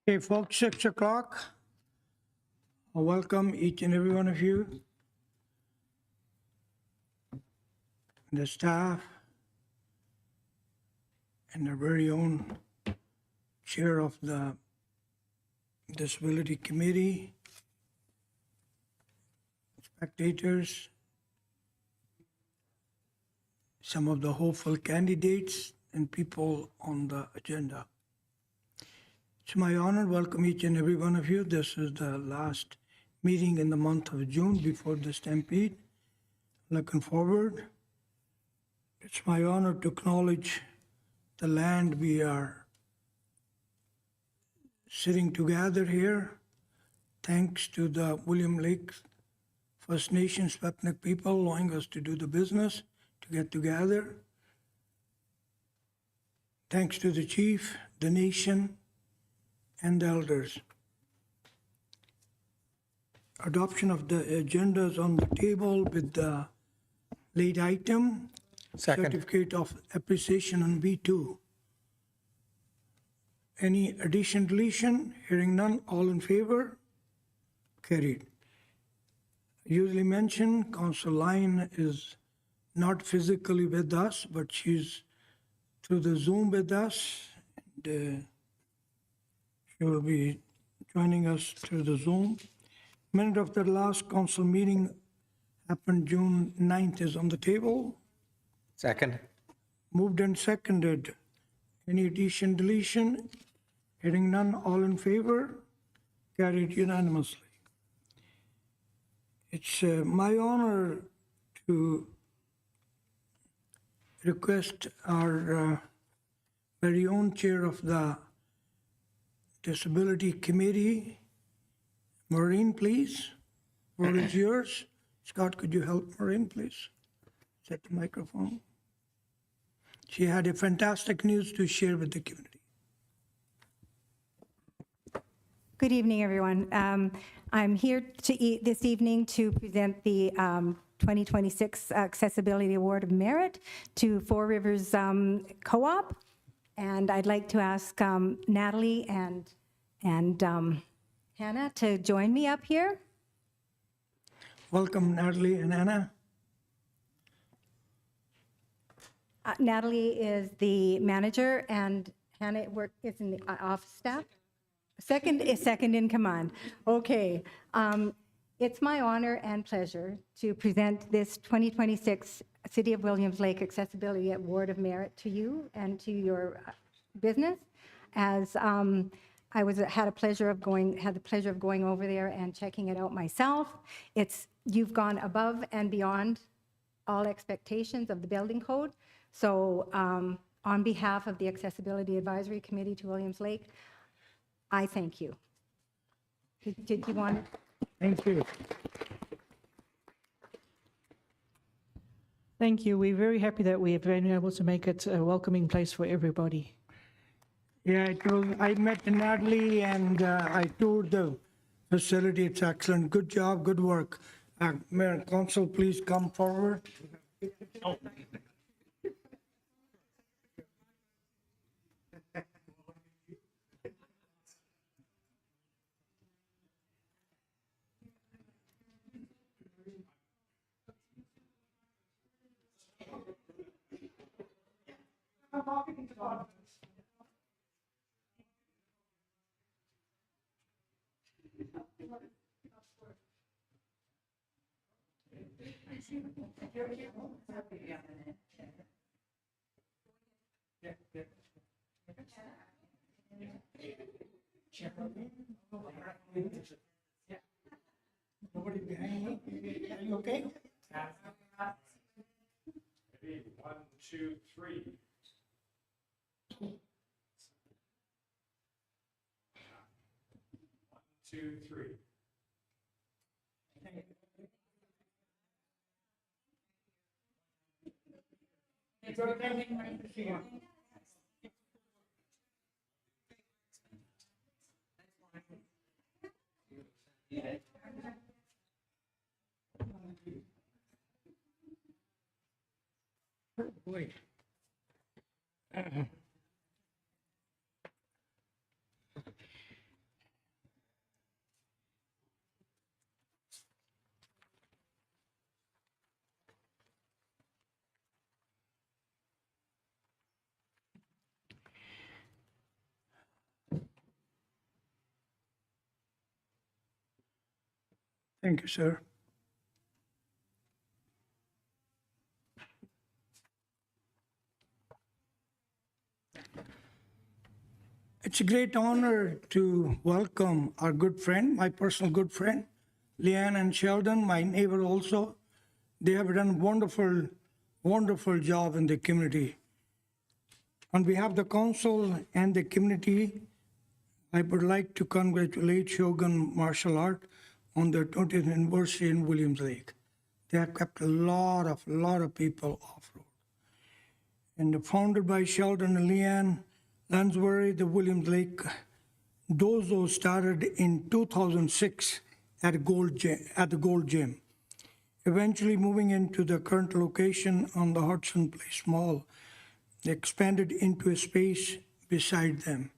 Okay, folks, 6 o'clock. I welcome each and every one of you, the staff, and our very own chair of the Disability Committee, spectators, some of the hopeful candidates, and people on the agenda. It's my honor to welcome each and every one of you. This is the last meeting in the month of June before the stampede. Looking forward. It's my honor to acknowledge the land we are sitting together here. Thanks to the William Lake First Nations Sputnik people allowing us to do the business, to get together. Thanks to the chief, the nation, and the elders. Adoption of the agenda is on the table with the late item. Second. Certificate of appreciation on B2. Any addition, deletion? Hearing none, all in favor? Carried. Usually mentioned, Council Line is not physically with us, but she's through the Zoom with us. And, she will be joining us through the Zoom. Minute of the last council meeting happened June 9th is on the table. Second. Moved and seconded. Any addition, deletion? Hearing none, all in favor? Carried unanimously. It's my honor to request our very own chair of the Disability Committee, Maureen, please. Word is yours. Scott, could you help Maureen, please? Set the microphone. She had a fantastic news to share with the community. Good evening, everyone. I'm here this evening to present the 2026 Accessibility Award of Merit to Four Rivers Co-op. And I'd like to ask Natalie and Hannah to join me up here. Welcome, Natalie and Anna. Natalie is the manager, and Hannah is in the office staff. Second in command. Okay. It's my honor and pleasure to present this 2026 City of Williams Lake Accessibility Award of Merit to you and to your business. As I had the pleasure of going over there and checking it out myself. You've gone above and beyond all expectations of the building code. So on behalf of the Accessibility Advisory Committee to Williams Lake, I thank you. Did you want to? Thank you. Thank you. We're very happy that we have been able to make it a welcoming place for everybody. Yeah, I met Natalie and I toured the facility. It's excellent. Good job, good work. Mayor and Council, please come forward. Nobody behind me? Are you okay? Maybe 1, 2, 3. 1, 2, 3. Oh, boy. Thank you, sir. It's a great honor to welcome our good friend, my personal good friend, Leanne and Sheldon, my neighbor also. They have done wonderful, wonderful job in the community. On behalf of the council and the community, I would like to congratulate Shogun Martial Art on their 20th anniversary in Williams Lake. They have kept a lot of people off-road. And founded by Sheldon and Leanne Lansbury, the Williams Lake Dozo started in 2006 at the Gold Gym. Eventually moving into the current location on the Hudson Place Mall, they expanded into a space beside them.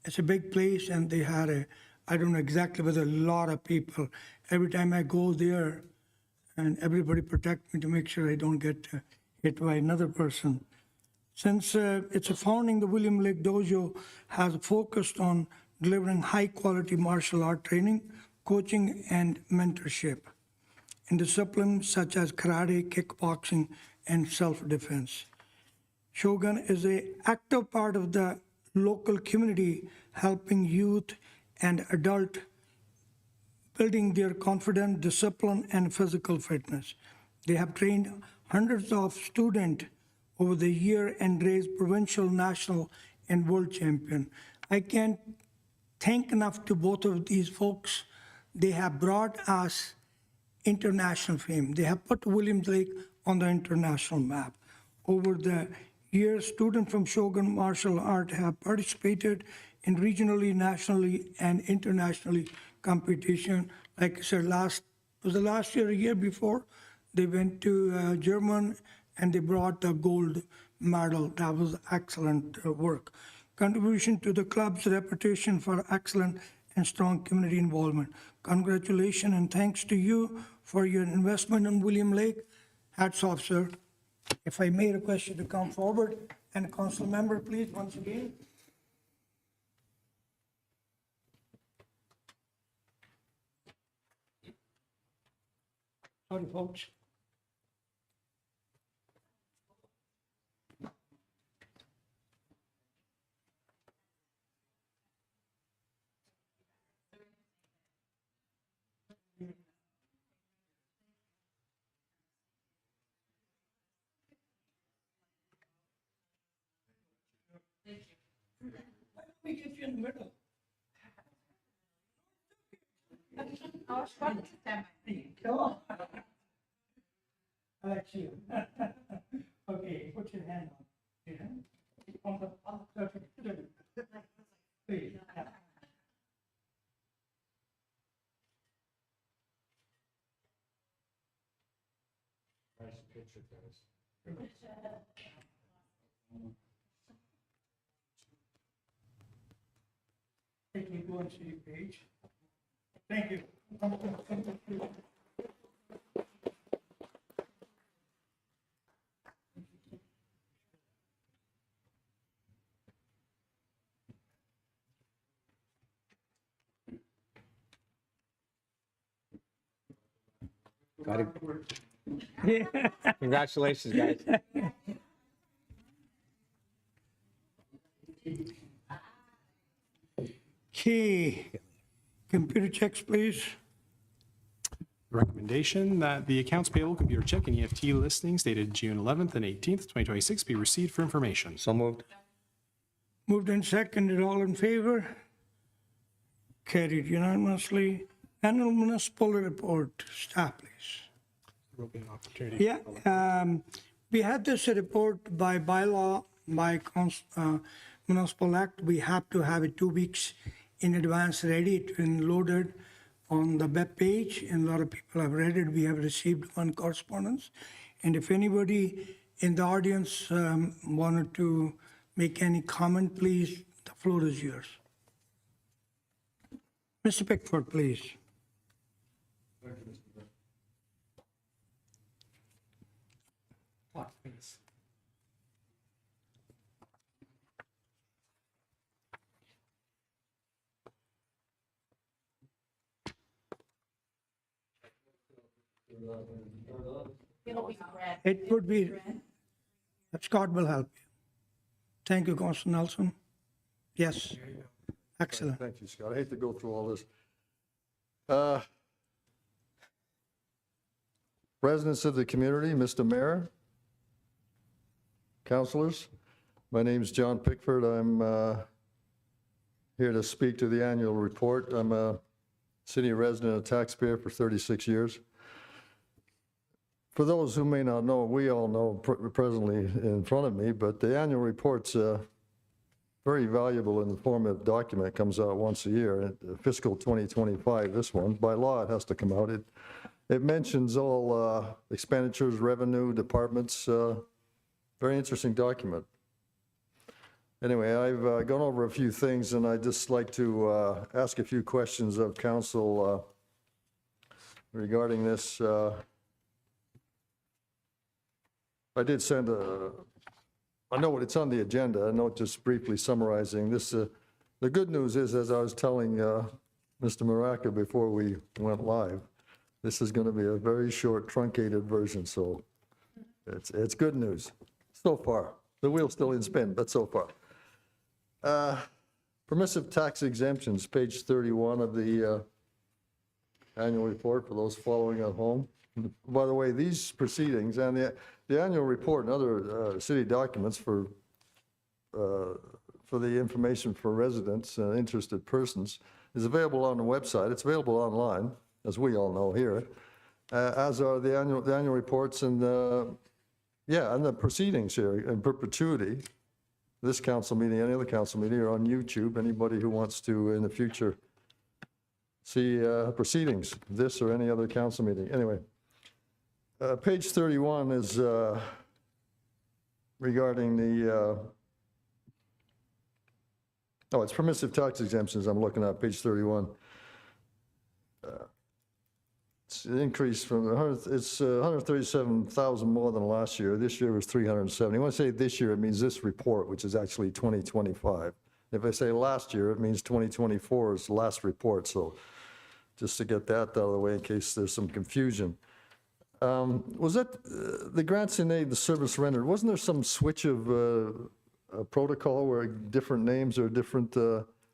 It's a big place, and they had I don't know exactly, but a lot of people. Every time I go there, and everybody protect me to make sure I don't get hit by another person. Since it's a founding, the William Lake Dojo has focused on delivering high-quality martial art training, coaching, and mentorship in disciplines such as karate, kickboxing, and self-defense. Shogun is an active part of the local community, helping youth and adult building their confidence, discipline, and physical fitness. They have trained hundreds of students over the year and raised provincial, national, and world champion. I can't thank enough to both of these folks. They have brought us international fame. They have put Williams Lake on the international map. Over the years, students from Shogun Martial Art have participated in regionally, nationally, and internationally competition. Like I said, last year, a year before, they went to Germany and they brought the gold medal. That was excellent work. Contribution to the club's reputation for excellent and strong community involvement. Congratulations and thanks to you for your investment in William Lake. Hats off, sir. If I may request you to come forward, and council member, please, once again. Sorry, folks. Why don't we get you in the middle? Come on. I like you. Okay, put your hand on. Your hand? Perfect. Please. Yeah. Nice picture, guys. Take me to one city page. Thank you. Got it. Congratulations, guys. Okay, computer checks, please. Recommendation that the accounts payable, computer check, and EFT listings dated June 11th and 18th, 2026 be received for information. So moved. Moved and seconded, all in favor? Carried unanimously. Annual municipal report, staff, please. There will be an opportunity. Yeah, we had this report by bylaw, by municipal act. We have to have it 2 weeks in advance ready. It's been loaded on the web page, and a lot of people have read it. We have received one correspondence. And if anybody in the audience wanted to make any comment, please, the floor is yours. Mr. Pickford, please. It would be, Scott will help you. Thank you, Councilor Nelson. Yes, excellent. Thank you, Scott. I hate to go through all this. Residents of the community, Mr. Mayor, councilors, my name is John Pickford. I'm here to speak to the annual report. I'm a city resident and taxpayer for 36 years. For those who may not know, we all know presently in front of me, but the annual report's very valuable and informative document. It comes out once a year, fiscal 2025, this one. By law, it has to come out. It mentions all expenditures, revenue, departments. Very interesting document. Anyway, I've gone over a few things, and I'd just like to ask a few questions of council regarding this. I did send I know it's on the agenda, a note just briefly summarizing this. The good news is, as I was telling Mr. Maraca before we went live, this is going to be a very short, truncated version, so it's good news so far. The wheel's still in spin, but so far. Permissive tax exemptions, page 31 of the annual report for those following at home. By the way, these proceedings and the annual report and other city documents for the information for residents and interested persons is available on the website. It's available online, as we all know here, as are the annual reports and and the proceedings here in perpetuity. This council meeting, any other council meeting, are on YouTube. Anybody who wants to in the future see proceedings, this or any other council meeting. Anyway. Page 31 is regarding the, it's permissive tax exemptions I'm looking at, page 31. It's an increase from, it's 137,000 more than last year. This year was 370. When I say this year, it means this report, which is actually 2025. If I say last year, it means 2024 is the last report. So just to get that out of the way in case there's some confusion. Was that the grants in aid, the service rendered? Wasn't there some switch of a protocol where different names or different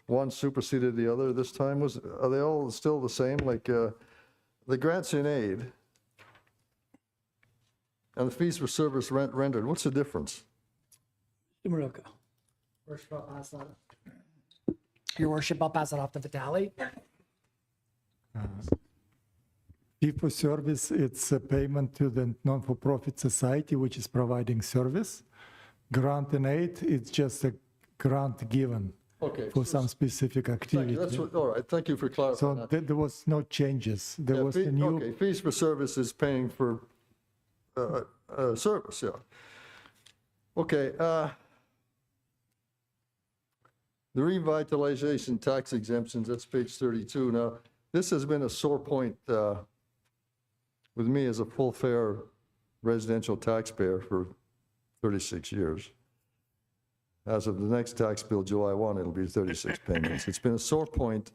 one superseded the other this time? Are they all still the same? Like the grants in aid and the fees for service rendered. What's the difference? Maraca. Worship, I'll pass that. Your worship, I'll pass it off to Vitaly. Fee for service, it's a payment to the non-for-profit society which is providing service. Grant and aid, it's just a grant given for some specific activity. That's what, all right, thank you for clarifying So that. there was no changes. There was a new. Okay, fees for service is paying for service, yeah. Okay. The revitalization tax exemptions, that's page 32. Now, this has been a sore point with me as a full fare residential taxpayer for 36 years. As of the next tax bill, July 1, it'll be 36 payments. It's been a sore point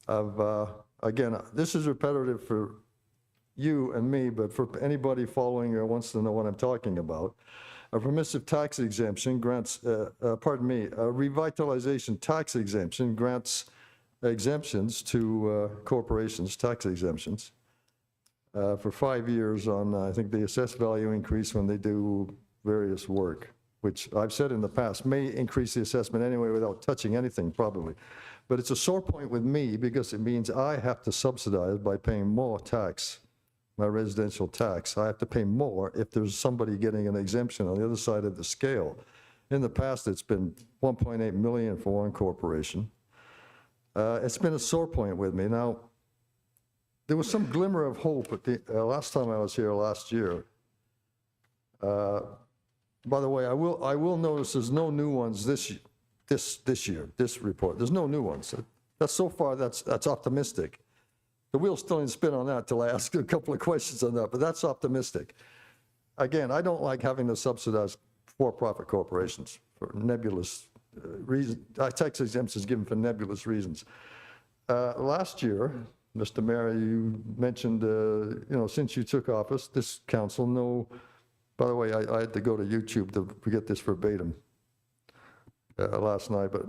of, again, this is repetitive for you and me, but for anybody following or wants to know what I'm talking about. A permissive tax exemption grants, a revitalization tax exemption grants exemptions to corporations, tax exemptions, for 5 years on, I think, the assessed value increase when they do various work, which I've said in the past may increase the assessment anyway without touching anything, probably. But it's a sore point with me because it means I have to subsidize by paying more tax, my residential tax. I have to pay more if there's somebody getting an exemption on the other side of the scale. In the past, it's been 1.8 million for one corporation. It's been a sore point with me. Now, there was some glimmer of hope at the last time I was here last year. By the way, I will notice there's no new ones this year, this report. There's no new ones. That's so far, that's optimistic. The wheel's still in spin on that till I ask a couple of questions on that, but that's optimistic. Again, I don't like having to subsidize for-profit corporations for nebulous reasons. Tax exemptions given for nebulous reasons. Last year, Mr. Mayor, you mentioned, since you took office, this council, by the way, I had to go to YouTube to get this verbatim last night, but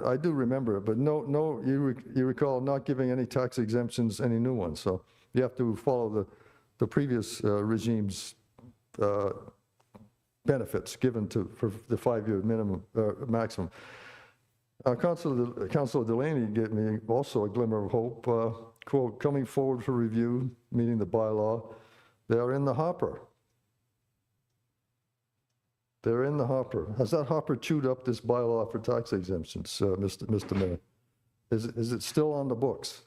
I do remember it, but you recall not giving any tax exemptions, any new ones. So you have to follow the previous regime's benefits given for the 5-year minimum, maximum. Councilor Delaney gave me also a glimmer of hope, quote, coming forward for review, meaning the bylaw, they are in the hopper. They're in the hopper. Has that hopper chewed up this bylaw for tax exemptions, Mr. Mayor? Is it still on the books?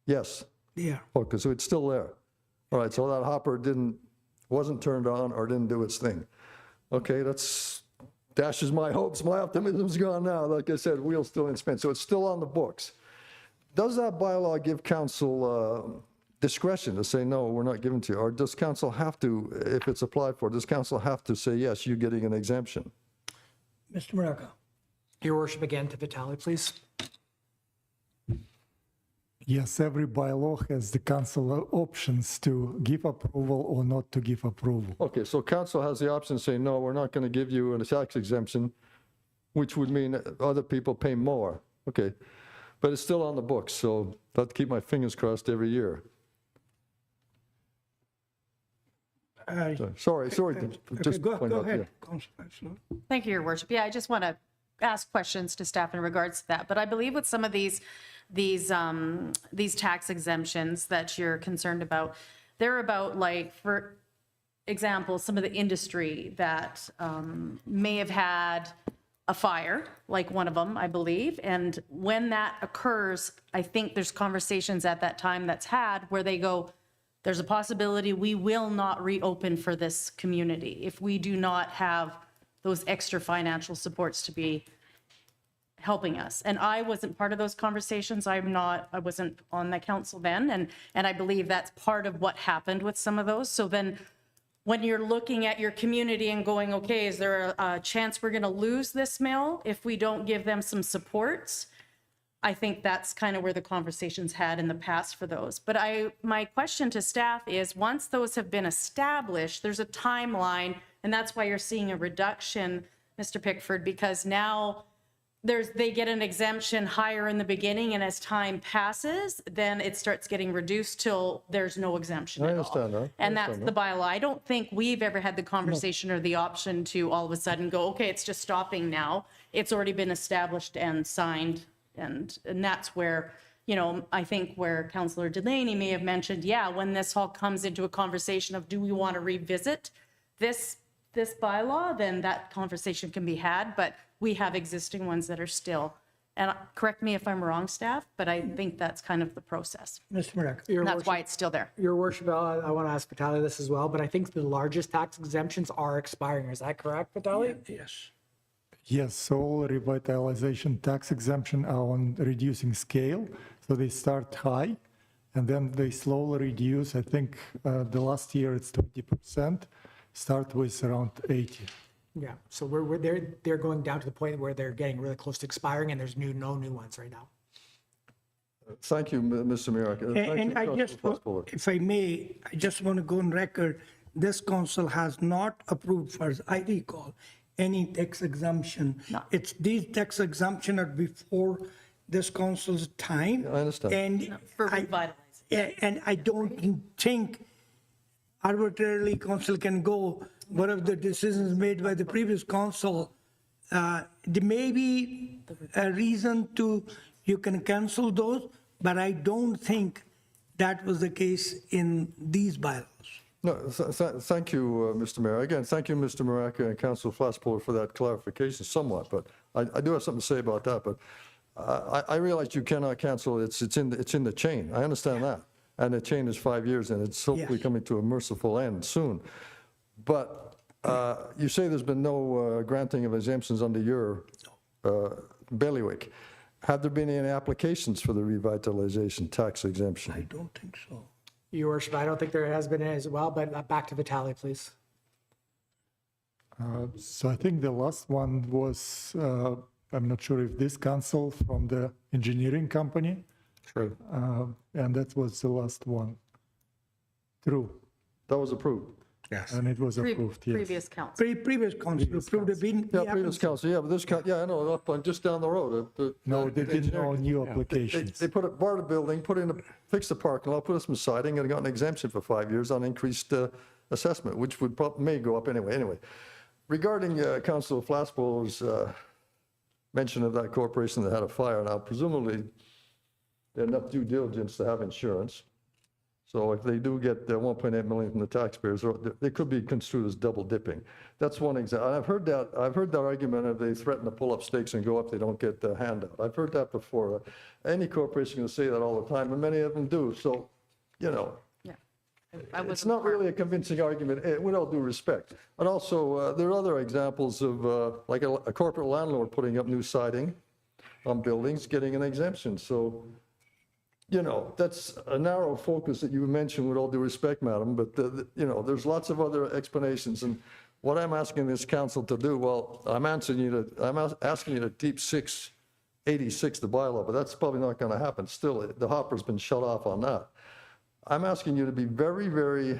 Yes. Yeah. Okay, so it's still there. All right, so that hopper wasn't turned on or didn't do its thing. Okay, that's dashes my hopes. My optimism's gone now. Like I said, wheel's still in spin. So it's still on the books. Does that bylaw give council discretion to say, no, we're not giving to you? Or does council have to, if it's applied for, does council have to say, yes, you're getting an exemption? Mr. Maraca. Your worship, again to Vitaly, please. Yes, every bylaw has the council options to give approval or not to give approval. Okay, so council has the option to say, no, we're not going to give you a tax exemption, which would mean other people pay more. Okay, but it's still on the books, so I have to keep my fingers crossed every year. Sorry, just Go point out, ahead, yeah. Councilor Councilor. Thank you, Your Worship. Yeah, I just want to ask questions to staff in regards to that. But I believe with some of these tax exemptions that you're concerned about, they're about, like, for example, some of the industry that may have had a fire, like one of them, I believe. And when that occurs, I think there's conversations at that time that's had where they go, there's a possibility we will not reopen for this community if we do not have those extra financial supports to be helping us. And I wasn't part of those conversations. I wasn't on the council then. And I believe that's part of what happened with some of those. So then when you're looking at your community and going, okay, is there a chance we're going to lose this mill if we don't give them some supports? I think that's kind of where the conversations had in the past for those. But my question to staff is, once those have been established, there's a timeline, and that's why you're seeing a reduction, Mr. Pickford, because now they get an exemption higher in the beginning, and as time passes, then it starts getting reduced till there's no exemption I at all. understand that. And that's the bylaw. I don't think we've ever had the conversation or the option to all of a sudden go, okay, it's just stopping now. It's already been established and signed. And that's where, I think where Councillor Delaney may have mentioned, yeah, when this all comes into a conversation of do we want to revisit this bylaw, then that conversation can be had. But we have existing ones that are still, and correct me if I'm wrong, staff, but I think that's kind of the process. Mr. Maraca. Your And that's worship, why it's still there. Your worship, I want to ask Vitaly this as well, but I think the largest tax exemptions are expiring. Is that correct, Vitaly? Yes. Yes, so all revitalization tax exemption are on reducing scale. So they start high and then they slowly reduce. I think the last year it's 20%, start with around 80. Yeah, so they're going down to the point where they're getting really close to expiring and there's no new ones right now. Thank you, Mr. Mayor. And I just, if I may, I just want to go on record, this council has not approved, as far as I recall, any tax exemption. It's these tax exemption are before this council's time. I understand. And For revitalizing. and I don't think arbitrarily council can go, whatever the decisions made by the previous council, there may be a reason you can cancel those, but I don't think that was the case in these bylaws. No, thank you, Mr. Mayor. Again, thank you, Mr. Maraca and Councilor Flaspool for that clarification somewhat, but I do have something to say about that, but I realize you cannot cancel, it's in the chain. I understand that. And the chain is 5 years and it's hopefully coming to a merciful end soon. But you say there's been no granting of exemptions under your bailiwick. Have there been any applications for the revitalization tax exemption? I don't think so. Your worship, I don't think there has been any as well, but back to Vitaly, please. So I think the last one was, I'm not sure if this council from the engineering company True. And that was the last one. True, That was approved. Yes. and it was approved, yes. Previous council. Previous council approved it. Yeah, previous council, yeah, but this, yeah, I know, up on, just down the road. No, they did no new applications. They put it, bought a building, fixed the parking lot, put up some siding, and got an exemption for 5 years on increased assessment, which would may go up anyway. Anyway, regarding Councilor Flassbow's mention of that corporation that had a fire, now presumably they had enough due diligence to have insurance. So if they do get 1.8 million from the taxpayers, they could be construed as double dipping. That's one example. I've heard that argument if they threaten to pull up stakes and go up, they don't get the handout. I've heard that before. Any corporation can say that all the time, and many of them do. So, you know, Yeah. it's not really a convincing argument, with all due respect. And also, there are other examples of, like a corporate landlord putting up new siding on buildings, getting an exemption. So, you know, that's a narrow focus that you mentioned, with all due respect, madam, but, you know, there's lots of other explanations. And what I'm asking this council to do, well, I'm asking you to deep 686 the bylaw, but that's probably not going to happen. Still, the hopper's been shut off on that. I'm asking you to be very, very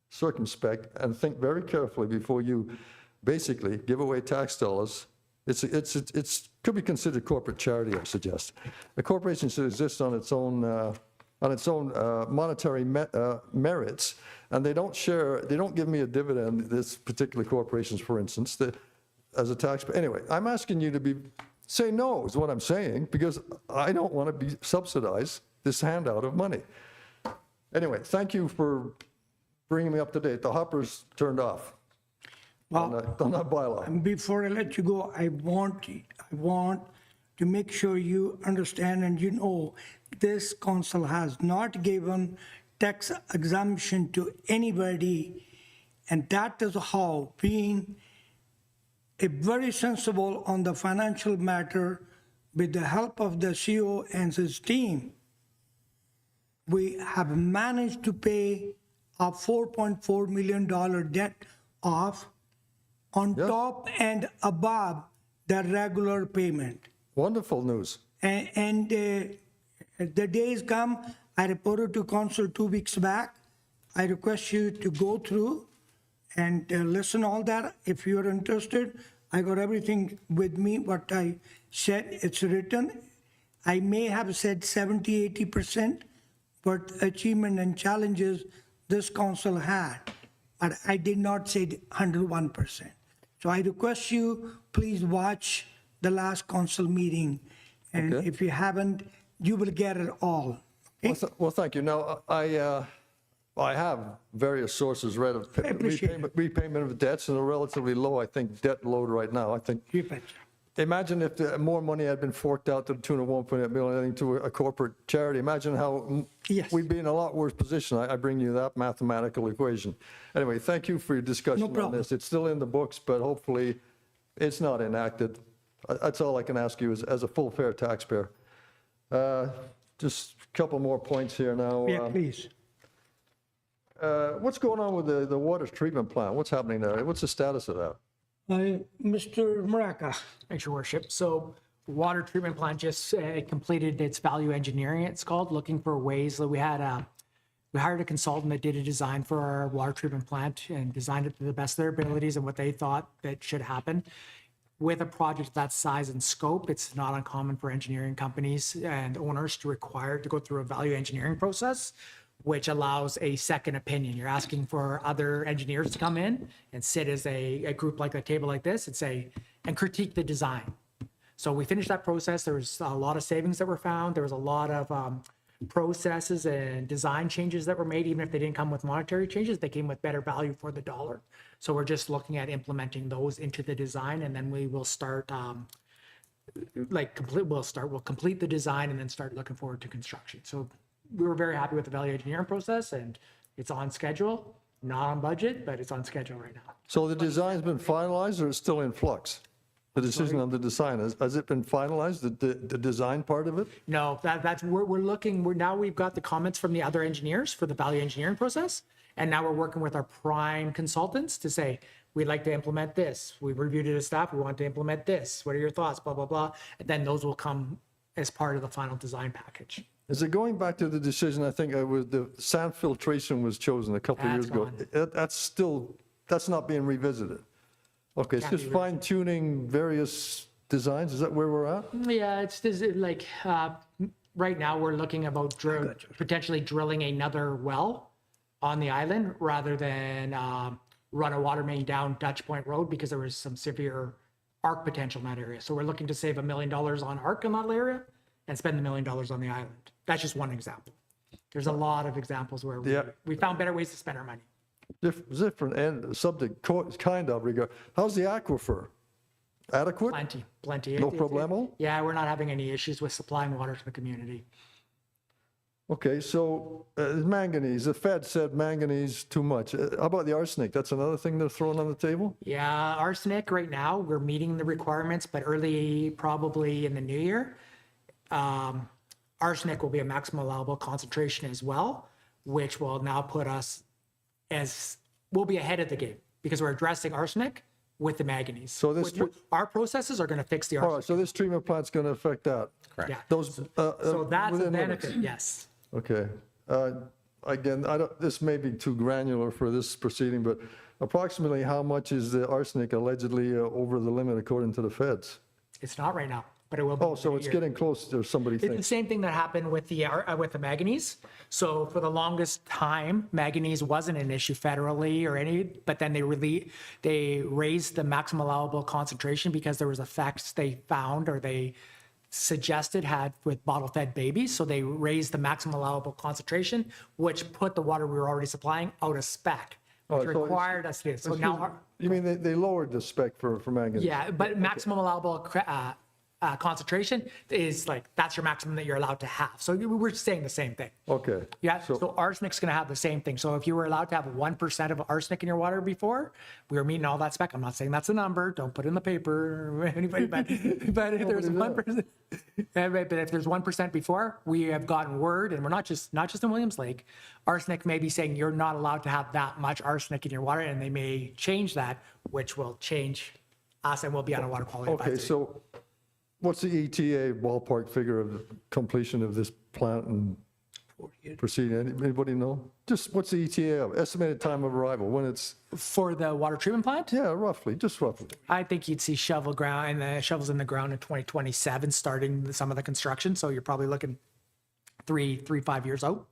circumspect and think very carefully before you basically give away tax dollars. It's could be considered corporate charity, I suggest. A corporation should exist on its own monetary merits, and they don't give me a dividend, this particular corporations, for instance, as a taxpayer. Anyway, I'm asking you to say no, is what I'm saying, because I don't want to subsidize this handout of money. Anyway, thank you for bringing me up to date. The hopper's turned off on that bylaw. And before I let you go, I want to make sure you understand and you know, this council has not given tax exemption to anybody. And that is how, being a very sensible on the financial matter, with the help of the CEO and his team, we have managed to pay a $4.4 million debt off on top and above the regular payment. Wonderful news. And the days come, I reported to council 2 weeks back. I request you to go through and listen all that. If you're interested, I got everything with me, what I said, it's written. I may have said 70, 80%, but achievement and challenges this council had, but I did not say 101%. So I request you, please watch the last council meeting, and Okay. if you haven't, you will get it all. Okay? Well, thank you. Now, I have various sources read of I appreciate it. repayment of debts, and a relatively low, I think, debt load right now. I think, You betcha. imagine if more money had been forked out to the tune of 1.8 million to a corporate charity. Imagine how Yes. we'd be in a lot worse position. I bring you that mathematical equation. Anyway, thank you for your discussion on problem. this. It's still in the books, but hopefully it's not enacted. That's all I can ask you as a full fair taxpayer. Just a couple more points here now. Yeah, please. What's going on with the water treatment plant? What's happening there? What's the status of that? Mr. Maraca. Thanks, Your Worship. So water treatment plant just completed its value engineering, it's called, looking for ways that we hired a consultant that did a design for our water treatment plant and designed it to the best of their abilities and what they thought that should happen. With a project that size and scope, it's not uncommon for engineering companies and owners to require to go through a value engineering process, which allows a second opinion. You're asking for other engineers to come in and sit as a group like a table like this and critique the design. So we finished that process. There was a lot of savings that were found. There was a lot of processes and design changes that were made. Even if they didn't come with monetary changes, they came with better value for the dollar. So we're just looking at implementing those into the design, and then we will start we'll complete the design and then start looking forward to construction. So we were very happy with the value engineering process, and it's on schedule, not on budget, but it's on schedule right now. So the design's been finalized, or it's still in flux? The decision on the design, has it been finalized, the design part of it? No, we're looking, now we've got the comments from the other engineers for the value engineering process. And now we're working with our prime consultants to say, we'd like to implement this. We've reviewed it as staff. We want to implement this. What are your thoughts? Blah, blah, blah. And then those will come as part of the final design package. Is it going back to the decision, I think the sand filtration was chosen a couple of years That's ago. That's not being revisited. Okay, it's Can't just be fine tuning various designs, is that where we're at? Yeah, it's like, right now, we're looking about potentially drilling another well on the island rather than run a water main down Dutch Point Road because there was some severe arc potential in that area. So we're looking to save $1 million on arc in that area and spend $1 million on the island. That's just one example. There's a lot of examples where we found better ways to spend our money. Different and subject, kind of regard. How's the aquifer? Adequate? Plenty. No problemo? Yeah, we're not having any issues with supplying water to the community. Okay, so manganese, the Fed said manganese too much. How about the arsenic? That's another thing they're throwing on the table? Yeah, arsenic right now, we're meeting the requirements, but early, probably in the new year, arsenic will be a maximum allowable concentration as well, which will now put us we'll be ahead of the game because we're addressing arsenic with the manganese. So this, Our processes are going to fix the all right, arsenic. so this treatment plant's going to affect that? Yeah. Those, So that's a within limits. benefit, yes. Okay. Again, this may be too granular for this proceeding, but approximately how much is the arsenic allegedly over the limit according to the feds? It's not right now, but it will be. Oh, so in a it's year. getting close to somebody It's the thinks. same thing that happened with the manganese. So for the longest time, manganese wasn't an issue federally or but then they raised the maximum allowable concentration because there was effects they found or they suggested had with bottle-fed babies. So they raised the maximum allowable concentration, which put the water we were already supplying out of spec, which Oh, so it's- required us to do. So now, You mean they lowered the spec for manganese? yeah, but maximum allowable concentration is like, that's your maximum that you're allowed to have. So we're saying the same thing. Okay. Yeah, so arsenic's going to have the same thing. So if you were allowed to have 1% of arsenic in your water before, we were meeting all that spec. I'm not saying that's a number. Don't put it in the paper or anybody, but if there's 1%, but if there's 1% before, we have gotten word, and we're not just in Williams Lake, arsenic may be saying you're not allowed to have that much arsenic in your water, and they may change that, which will change us, and we'll be on a water quality Okay, advisory. so what's the ETA ballpark figure of completion of this plant and proceeding? Anybody know? Just what's the ETA of, estimated time of arrival, when it's, For the water treatment plant? yeah, roughly, just roughly. I think you'd see shovels in the ground in 2027, starting some of the construction. So you're probably looking 5 years out.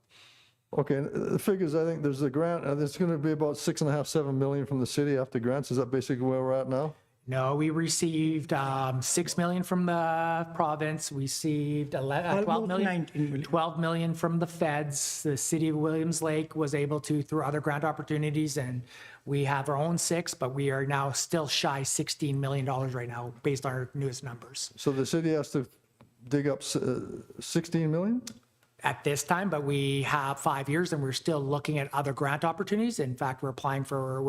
Okay, and the figures, I think there's a grant, there's going to be about 6.5, 7 million from the city after grants. Is that basically where we're at now? No, we received 6 million from the province. We received 12 Almost million. 19 million. 12 million from the feds. The city of Williams Lake was able to, through other grant opportunities, and we have our own 6, but we are now still shy $16 million right now based on our newest numbers So the city has to dig up 16 million? at this time, but we have 5 years and we're still looking at other grant opportunities. In fact, we're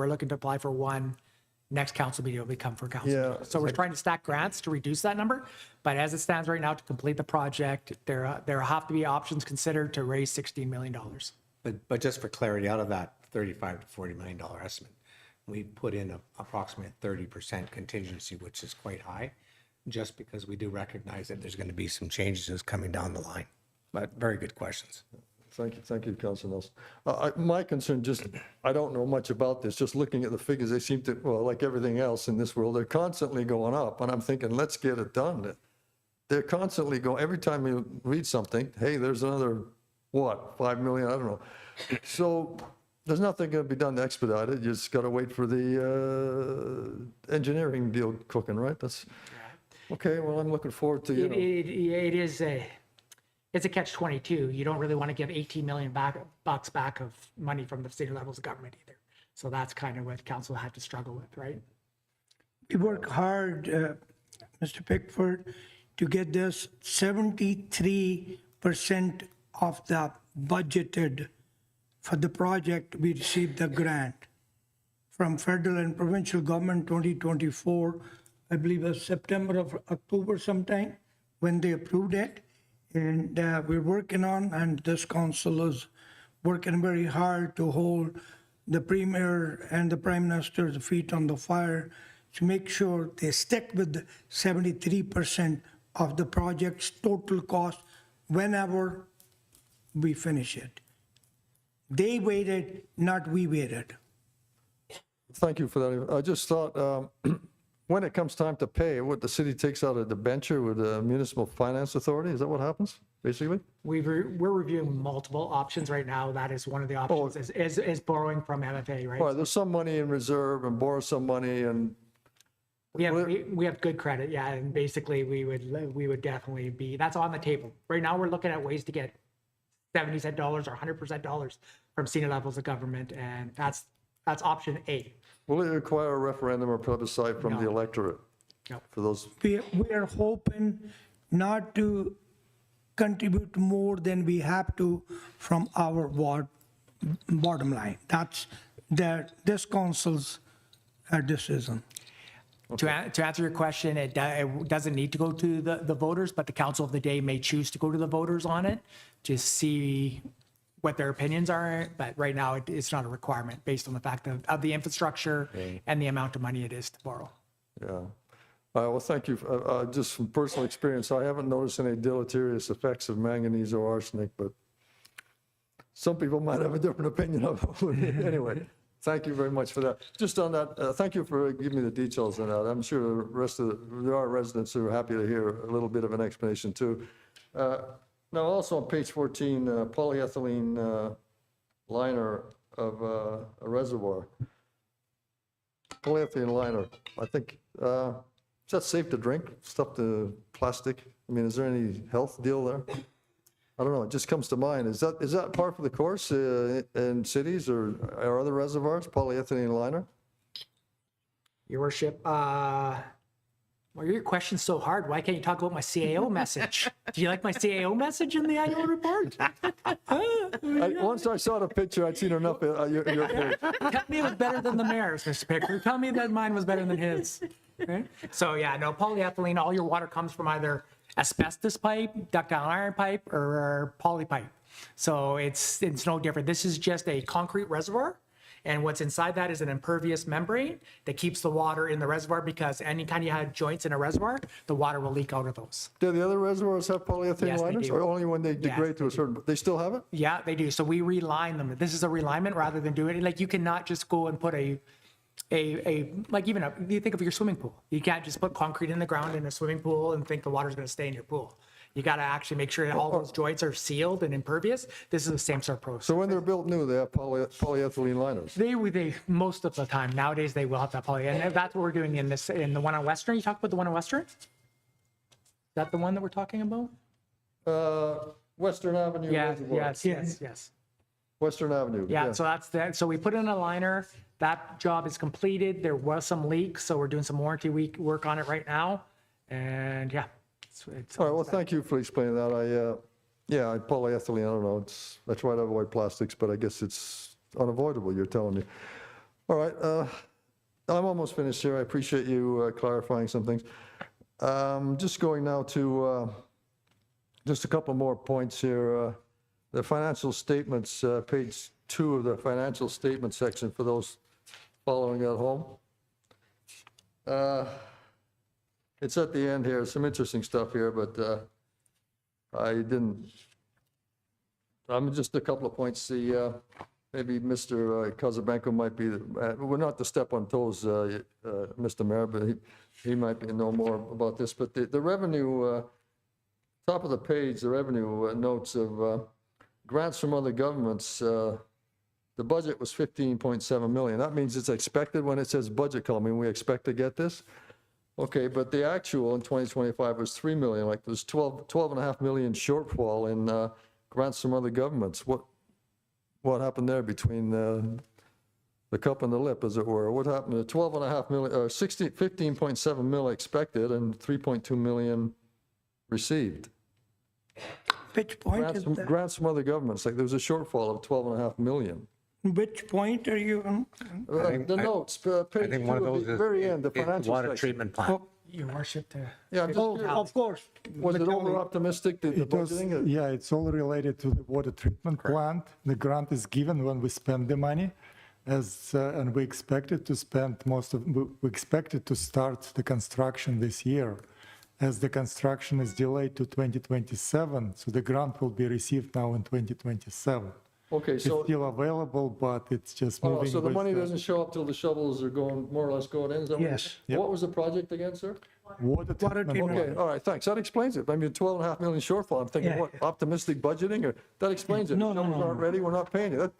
looking to apply for one. Next council meeting will become for council. Yeah. So we're trying to stack grants to reduce that number. But as it stands right now, to complete the project, there have to be options considered to raise $16 million. But just for clarity, out of that $35 to $40 million estimate, we put in approximately 30% contingency, which is quite high, just because we do recognize that there's going to be some changes coming down the line. But very good questions. Thank you, Councilor Nelson. My concern, I don't know much about this, just looking at the figures, they seem to, well, like everything else in this world, they're constantly going up, and I'm thinking, let's get it done. They're constantly going, every time you read something, hey, there's another, 5 million, I don't know. So there's nothing going to be done to expedite it, you just got to wait for the engineering deal cooking, right? Okay, well, I'm looking forward to, It's a catch-22. You don't really want to give 18 million bucks back of money from the state levels of government either. So that's kind of what council had to struggle with, right? We work hard, Mr. Pickford, to get this 73% of the budgeted for the project. We received the grant from federal and provincial government 2024, I believe it was September or October sometime when they approved it. And we're working on, and this council is working very hard to hold the Premier and the Prime Minister's feet on the fire to make sure they stick with the 73% of the project's total cost whenever we finish it. They waited, not we waited. Thank you for that. I just thought, when it comes time to pay, what the city takes out a debenture with the Municipal Finance Authority, is that what happens, basically? We're reviewing multiple options right now. That is one of the options, is borrowing from MFA, right? All right, there's some money in reserve and borrow some money and, We have good credit, yeah, and basically we would definitely be, that's on the table. Right now, we're looking at ways to get 70 cent dollars or 100% dollars from senior levels of government, and that's option A. will it require a referendum or plebiscite from the No. electorate? No. For those, We are hoping not to contribute more than we have to from our bottom line. That's this council's decision. To answer your question, it doesn't need to go to the voters, but the council of the day may choose to go to the voters on it to see what their opinions are. But right now, it's not a requirement based on the fact of the infrastructure and the amount of money it is to borrow. yeah. All right, well, thank you. Just from personal experience, I haven't noticed any deleterious effects of manganese or arsenic, but some people might have a different opinion of it. Anyway, thank you very much for that. Just on that, thank you for giving me the details on that. I'm sure the rest of there are residents who are happy to hear a little bit of an explanation too. Now, also on page 14, polyethylene liner of a reservoir. Polyethylene liner, I think, is that safe to drink? Stuff to plastic? I mean, is there any health deal there? I don't know, it just comes to mind. Is that part of the course in cities or other reservoirs, polyethylene liner? Your worship, well, your question's so hard. Why can't you talk about my CAO message? Do you like my CAO message in the annual report? Once I saw the picture, I'd seen enough of your page. Tell me it was better than the mayor's, Mr. Pickford. Tell me that mine was better than his. Right? So yeah, no, polyethylene, all your water comes from either asbestos pipe, ductile iron pipe, or poly pipe. So it's no different. This is just a concrete reservoir. And what's inside that is an impervious membrane that keeps the water in the reservoir, because anytime you have joints in a reservoir, the water will leak out of those. Do the other reservoirs have polyethylene Yes, they liners? do. Or only when they degrade to a certain, they still have it? Yeah, they do. So we reline them. This is a realignment rather than doing it. Like, you cannot just go and put like even you think of your swimming pool. You can't just put concrete in the ground in a swimming pool and think the water's going to stay in your pool. You got to actually make sure that all those joints are sealed and impervious. This is the same sort of process. So when they're built new, they have polyethylene liners? They most of the time nowadays they will have that poly, and that's what we're doing in the one on Western. You talked about the one on Western? Is that the one that we're talking about? Western Avenue Reservoir. Yes. Western Avenue. Yeah, so that's that. So we put in a liner. That job is completed. There was some leaks, so we're doing some warranty work on it right now. And yeah. All right, well, thank you for explaining that. Polyethylene, I don't know, I try to avoid plastics, but I guess it's unavoidable, you're telling me. All right, I'm almost finished here. I appreciate you clarifying some things. Just going now to just a couple more points here. The financial statements, page 2 of the financial statement section for those following at home. It's at the end here, some interesting stuff here, but I'm just a couple of points. Maybe Mr. Casabanco might be, we're not to step on toes, Mr. Mayor, but he might know more about this. But the revenue, top of the page, the revenue notes of grants from other governments, the budget was 15.7 million. That means it's expected when it says budget column. I mean, we expect to get this. Okay, but the actual in 2025 was 3 million, like there's 12.5 million shortfall in grants from other governments. What happened there between the cup and the lip, as it were? What happened to 12.5 million, 15.7 million expected and 3.2 million received? Which point is that? Grants from other governments, like there was a shortfall of 12.5 million. Which point are you on? The notes, page 2 I think one of at those the is very end, the the financial water section. treatment plant. Your worship, Yeah, I'm just Of course. was it But over optimistic, the It was, budgeting? yeah, it's all related to the water treatment plant. The grant is given when we spend the money, and we expected to spend we expected to start the construction this year. as the construction is delayed to 2027, so the grant will be received now in 2027. Okay, It's so, still available, but it's just moving. so the with money doesn't show up till the shovels are going, more or less going in? Is that what you're Yes. saying? Yep. What was the project again, sir? Water treatment treatment. Okay, all right, thanks. That explains it. I mean, 12.5 million shortfall. I'm thinking, Yeah. what, optimistic budgeting, or, that explains it. No, no, Shovels no, aren't no. ready, we're not paying it. That,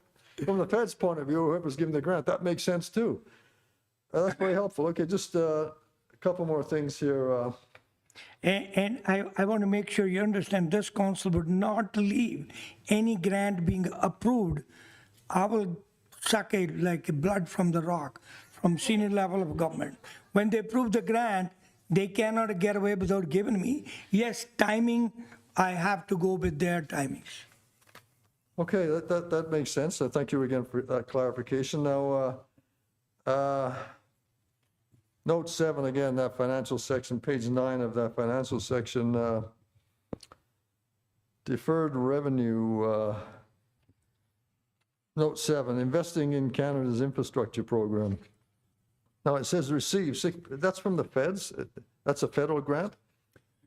from the Fed's point of view, whoever's giving the grant, that makes sense too. That's very helpful. Okay, just a couple more things here. And I want to make sure you understand, this council would not leave any grant being approved. I will suck it like blood from the rock, from senior level of government. When they approve the grant, they cannot get away without giving me. Yes, timing, I have to go with their timings. Okay, that makes sense. Thank you again for that clarification. Now, note 7, again, that financial section, page 9 of that financial section, deferred revenue, note 7, investing in Canada's infrastructure program. Now, it says receive, that's from the feds? That's a federal grant?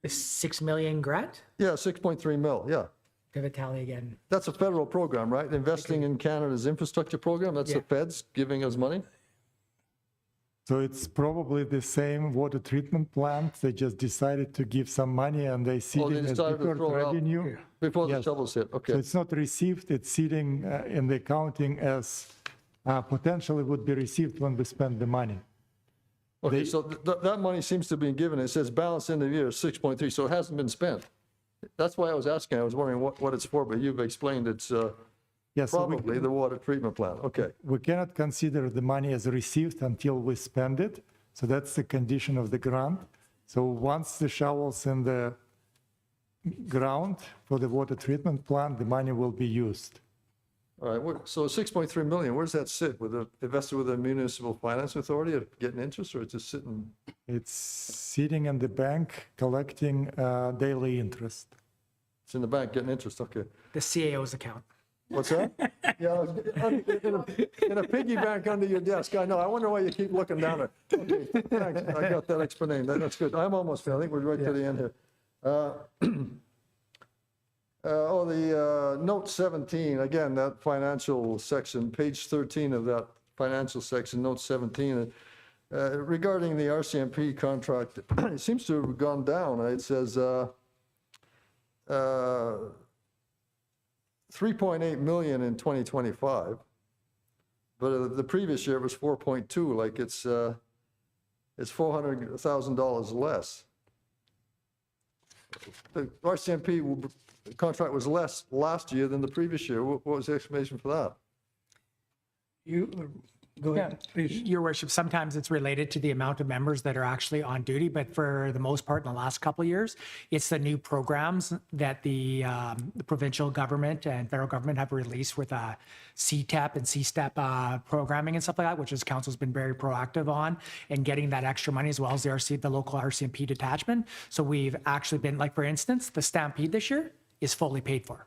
The 6 million grant, Yeah, 6.3 mil, yeah. give a tally again. That's a federal program, right? Investing in Canada's infrastructure program, that's the Yeah. feds giving us money? So it's probably the same water treatment plant. They just decided to give some money and they see Oh, they it as decided to deferred throw it out revenue. before the Yes. shovels hit, So okay. it's not received, it's sitting in the accounting as potentially would be received when we spend the money. Okay, so that money seems to be given, it says balance end of year 6.3, so it hasn't been spent. That's why I was asking, I was wondering what it's for, but you've explained it's Yes, so probably the water treatment plant, okay. we cannot consider the money as received until we spend it. So that's the condition of the grant. So once the shovel's in the ground for the water treatment plant, the money will be used. All right, so 6.3 million, where does that sit? Invested with the Municipal Finance Authority of getting interest, or it's just sitting? It's sitting in the bank collecting daily interest. It's in the bank getting interest, okay. The CAO's account. What's that? Yeah, in a piggy bank under your desk. I know. I wonder why you keep looking down it. Okay, thanks. I got that explanation. That's good. I'm almost finished. I think we're right to the end here. The note 17, again, that financial section, page 13 of that financial section, note 17, regarding the RCMP contract, it seems to have gone down. It says 3.8 million in 2025, but the previous year it was 4.2, like it's $400,000 less. The RCMP contract was less last year than the previous year. What was the explanation for that? You, go ahead, please. Your worship, sometimes it's related to the amount of members that are actually on duty, but for the most part, in the last couple of years, it's the new programs that the provincial government and federal government have released with CTEP and CSTEP programming and stuff like that, which is council's been very proactive on and getting that extra money, as well as the local RCMP detachment. So we've actually been, like, for instance, the Stampede this year is fully paid for.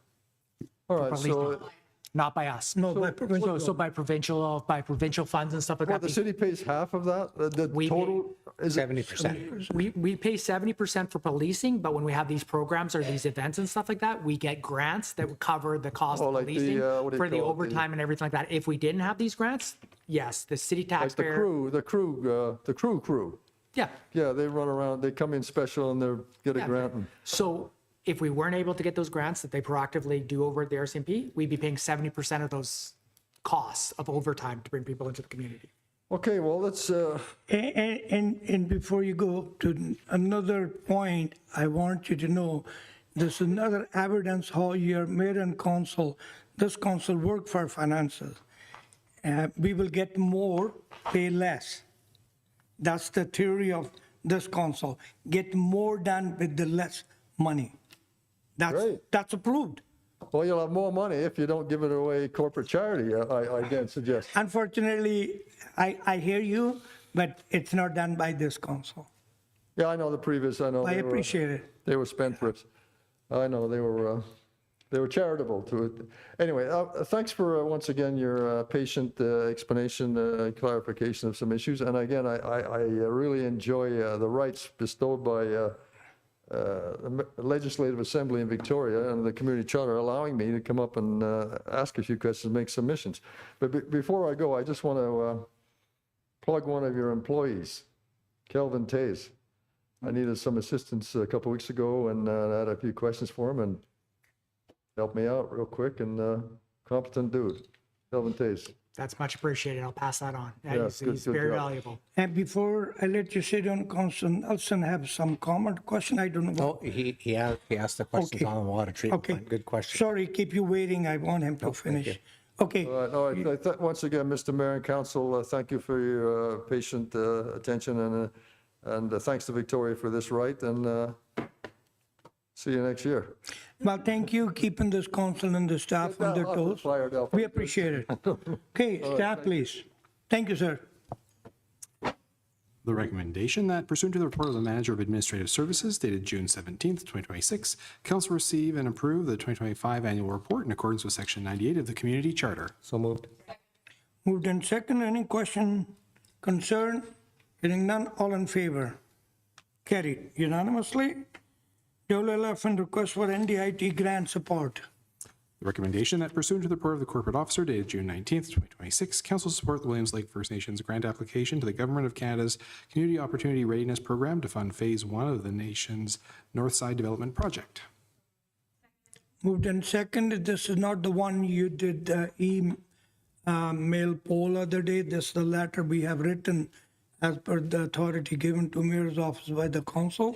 All right, so, Not by us. No, by provincial. So by provincial funds and stuff like well, that. the city pays half of that? The We total, is it? 70%. We pay 70% for policing, but when we have these programs or these events and stuff like that, we get grants that would cover the cost Oh, of like the, policing what do you for the call it, overtime and everything like that. If we didn't have these grants, yes, the city Like the taxpayer. crew. Yeah. Yeah, they run around, they come in special and they get a Yeah. grant. And So if we weren't able to get those grants that they proactively do over at the RCMP, we'd be paying 70% of those costs of overtime to bring people into the community. Okay, well, let's, And before you go to another point, I want you to know, this is another evidence how your mayor and council, this council work for finances. We will get more, pay less. That's the theory of this council. Get more done with the less money. Great. That's approved. well, you'll have more money if you don't give it away corporate charity, I again suggest. Unfortunately, I hear you, but it's not done by this council. Yeah, I know the previous, I know. I they were- appreciate it. They were spendthrifts. I know, they were charitable to it. Anyway, thanks for, once again, your patient explanation, clarification of some issues. And again, I really enjoy the rights bestowed by Legislative Assembly in Victoria and the community charter allowing me to come up and ask a few questions, make submissions. But before I go, I just want to plug one of your employees, Kelvin Tays. I needed some assistance a couple weeks ago, and I had a few questions for him, and helped me out real quick, and competent dude, Kelvin Tays. That's much appreciated. I'll pass that on. Yeah, Yeah, he's good very job. valuable. And before I let you sit down, Councilor Nelson have some comment, question, I don't know. Oh, he asked the questions Okay. on the water treatment Okay. plant. Good question. Sorry, keep you waiting, I want him to finish. Okay, All right, once again, Mr. Mayor and Council, thank you for your patient attention, and thanks to Victoria for this right, and see you next year. well, thank you, keeping this council and the staff on their toes. Fired up. We appreciate it. Okay, staff, please. Thank you, sir. The recommendation that pursuant to the report of the Manager of Administrative Services dated June 17th, 2026, Council receive and approve the 2025 annual report in accordance with Section 98 of the Community Charter. So moved. Moved in second, any question, concern? Hearing none, all in favor? Carried unanimously. WLFN request for NDIT grant support. The recommendation that pursuant to the report of the corporate officer dated June 19th, 2026, Council support the Williams Lake First Nations grant application to the Government of Canada's Community Opportunity Readiness Program to fund Phase 1 of the nation's Northside Development Project. Moved in second, this is not the one you did email poll other day. This is the letter we have written as per the authority given to Mayor's office by the council,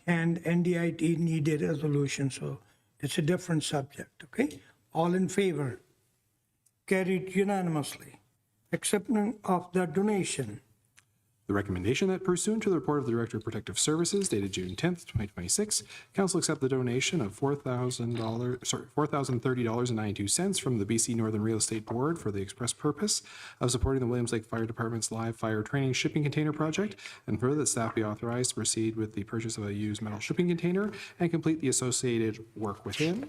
and NDIT needed a resolution, so it's a different subject, okay? All in favor? Carried unanimously. Acceptance of the donation. The recommendation that pursuant to the report of the Director of Protective Services dated June 10th, 2026, Council accept the donation of $4,030.92 from the BC Northern Real Estate Board for the express purpose of supporting the Williams Lake Fire Department's live fire training shipping container project, and further that staff be authorized to proceed with the purchase of a used metal shipping container and complete the associated work within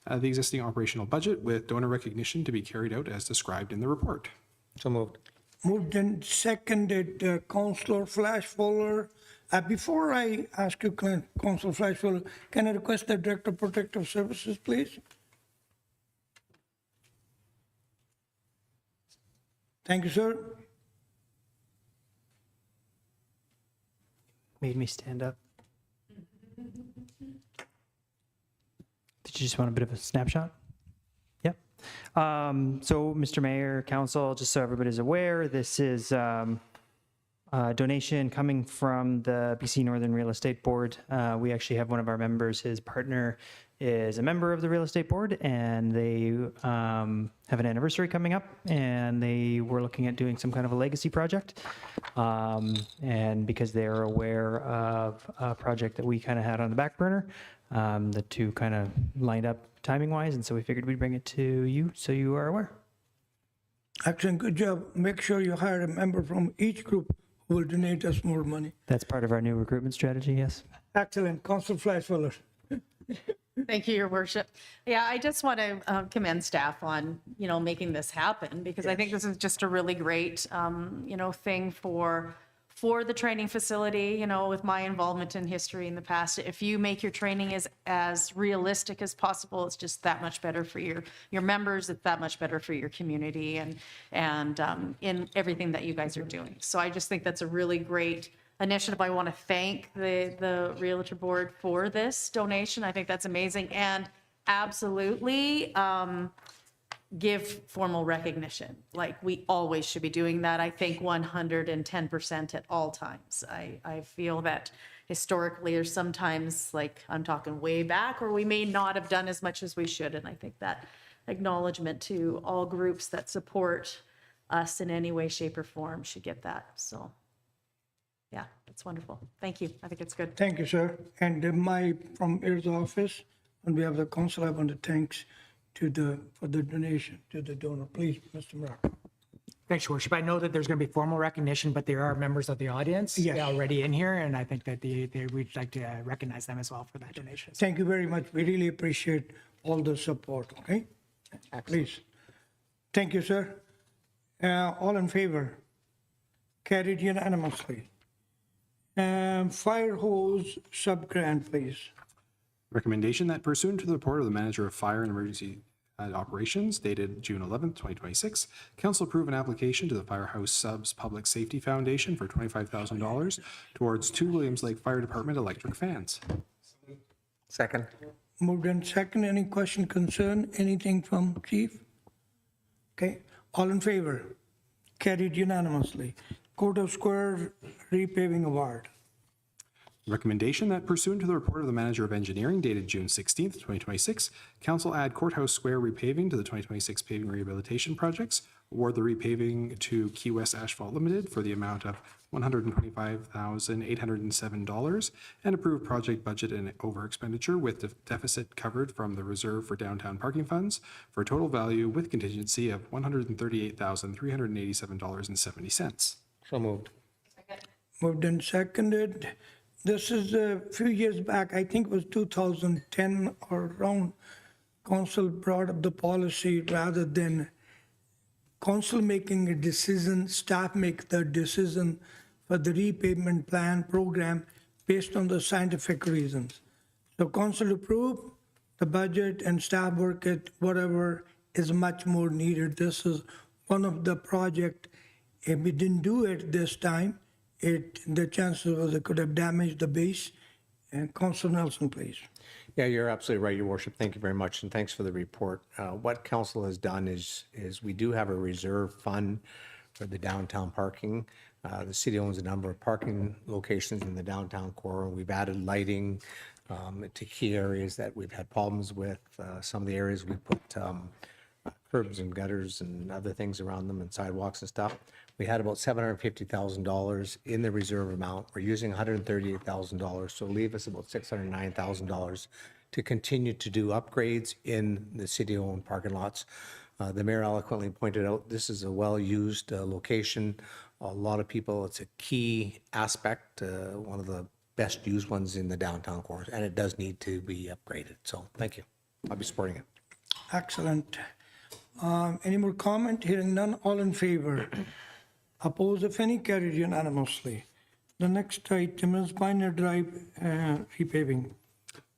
the existing operational budget, with donor recognition to be carried out as described in the report. So moved. Moved and seconded, Councillor Flashfuller. Before I ask you, Councillor Flashfuller, can I request the Director of Protective Services, please? Thank you, sir. Made me stand up. Did you just want a bit of a snapshot? Yep. So, Mr. Mayor, Council, just so everybody's aware, this is a donation coming from the BC Northern Real Estate Board. We actually have one of our members, his partner is a member of the Real Estate Board, and they have an anniversary coming up, and they were looking at doing some kind of a legacy project. And because they are aware of a project that we kind of had on the back burner, the two kind of lined up timing-wise, and so we figured we'd bring it to you so you are aware. Excellent, good job. Make sure you hire a member from each group who will donate us more money. That's part of our new recruitment strategy, yes. Excellent, Councillor Flashfuller. Thank you, Your Worship. Yeah, I just want to commend staff on, making this happen, because I think this is just a really great, thing for the training facility, with my involvement in history in the past. If you make your training as realistic as possible, it's just that much better for your members. It's that much better for your community and in everything that you guys are doing. So I just think that's a really great initiative. I want to thank the Realtor Board for this donation. I think that's amazing, and absolutely give formal recognition. Like, we always should be doing that. I think 110% at all times. I feel that historically, or sometimes, like, I'm talking way back, or we may not have done as much as we should, and I think that acknowledgement to all groups that support us in any way, shape, or form should get that. So yeah, that's wonderful. Thank you. I think it's good. Thank you, sir. And from Mayor's office, on behalf of the council, I want to thanks for the donation to the donor. Please, Mr. Murrock. Thanks, Your Worship. I know that there's going to be formal recognition, but there are members of the audience Yes. already in here, and I think that we'd like to recognize them as well for that donation. Thank you very much. We really appreciate all the support, okay? Please. Thank you, sir. All in favor? Carried unanimously. Firehouse sub-grant, please. Recommendation that pursuant to the report of the Manager of Fire and Emergency Operations dated June 11th, 2026, Council approve an application to the Firehouse Subs Public Safety Foundation for $25,000 towards 2 Williams Lake Fire Department electric fans. Second. Moved and second. Any question, concern, anything from chief? Okay, all in favor? Carried unanimously. Courthouse Square repaving award. Recommendation that pursuant to the report of the Manager of Engineering dated June 16th, 2026, Council add Courthouse Square repaving to the 2026 paving rehabilitation projects, award the repaving to Key West Asphalt Limited for the amount of $125,807, and approve project budget and over expenditure with deficit covered from the Reserve for Downtown Parking Funds for a total value with contingency of $138,387.70. So moved. Moved and seconded. This is a few years back, I think it was 2010 or around, council brought up the policy rather than council making a decision, staff make the decision for the repayment plan program based on the scientific reasons. So council approve the budget and staff work it, whatever is much more needed. This is one of the project, if we didn't do it this time, the chances was it could have damaged the base. And Councilor Nelson, please. Yeah, you're absolutely right, Your Worship. Thank you very much, and thanks for the report. What council has done is we do have a reserve fund for the downtown parking. The city owns a number of parking locations in the downtown core, and we've added lighting to key areas that we've had problems with. Some of the areas we put curbs and gutters and other things around them and sidewalks and stuff. We had about $750,000 in the reserve amount. We're using $138,000, so leave us about $609,000 to continue to do upgrades in the city-owned parking lots. The mayor eloquently pointed out this is a well-used location. A lot of people, it's a key aspect, one of the best used ones in the downtown core, and it does need to be upgraded. So thank you. I'll be supporting it. Excellent. Any more comment? Hearing none, all in favor? Opposed, if any, carried unanimously. The next item is Pioneer Drive repaving.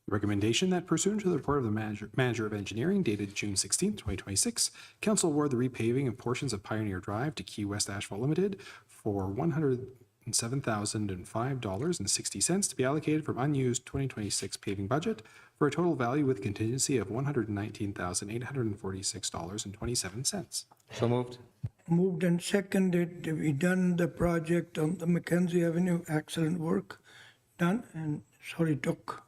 Recommendation that pursuant to the report of the Manager of Engineering dated June 16th, 2026, Council award the repaving of portions of Pioneer Drive to Key West Asphalt Limited for $107,005.60 to be allocated from unused 2026 paving budget for a total value with contingency of $119,846.27. So moved. Moved and seconded. We done the project on the Mackenzie Avenue. Excellent work done. And sorry, took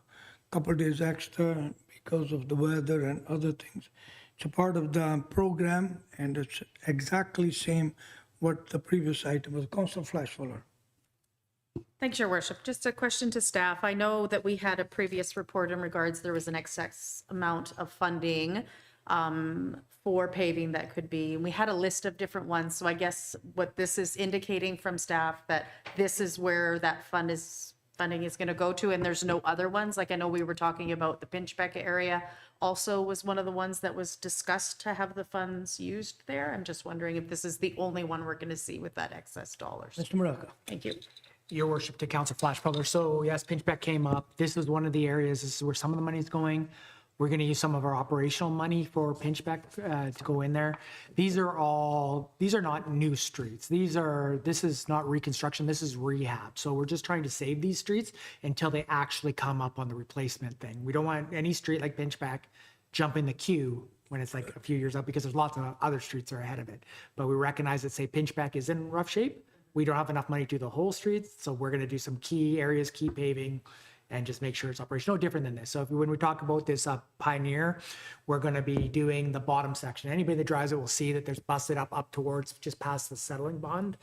a couple days extra because of the weather and other things. It's a part of the program, and it's exactly same what the previous item was. Councilor Flashfuller. Thanks, Your Worship. Just a question to staff. I know that we had a previous report in regards, there was an excess amount of funding for paving that could be, and we had a list of different ones. So I guess what this is indicating from staff that this is where that funding is going to go to, and there's no other ones. Like I know we were talking about the Pinchbeck area also was one of the ones that was discussed to have the funds used there. I'm just wondering if this is the only one we're going to see with that excess dollars. Mr. Muraca. Thank you. Your Worship, to Council Flashfeller. So yes, Pinchbeck came up. This is one of the areas, this is where some of the money is going. We're going to use some of our operational money for Pinchbeck to go in there. These are not new streets. This is not reconstruction, this is rehab. So we're just trying to save these streets until they actually come up on the replacement thing. We don't want any street like Pinchbeck jumping the queue when it's like a few years up, because there's lots of other streets that are ahead of it. But we recognize that, say, Pinchbeck is in rough shape. We don't have enough money to do the whole streets, so we're going to do some key areas, key paving, and just make sure it's operational. No different than this. So when we talk about this Pioneer, we're going to be doing the bottom section. Anybody that drives it will see that there's busted up towards just past the settling bond.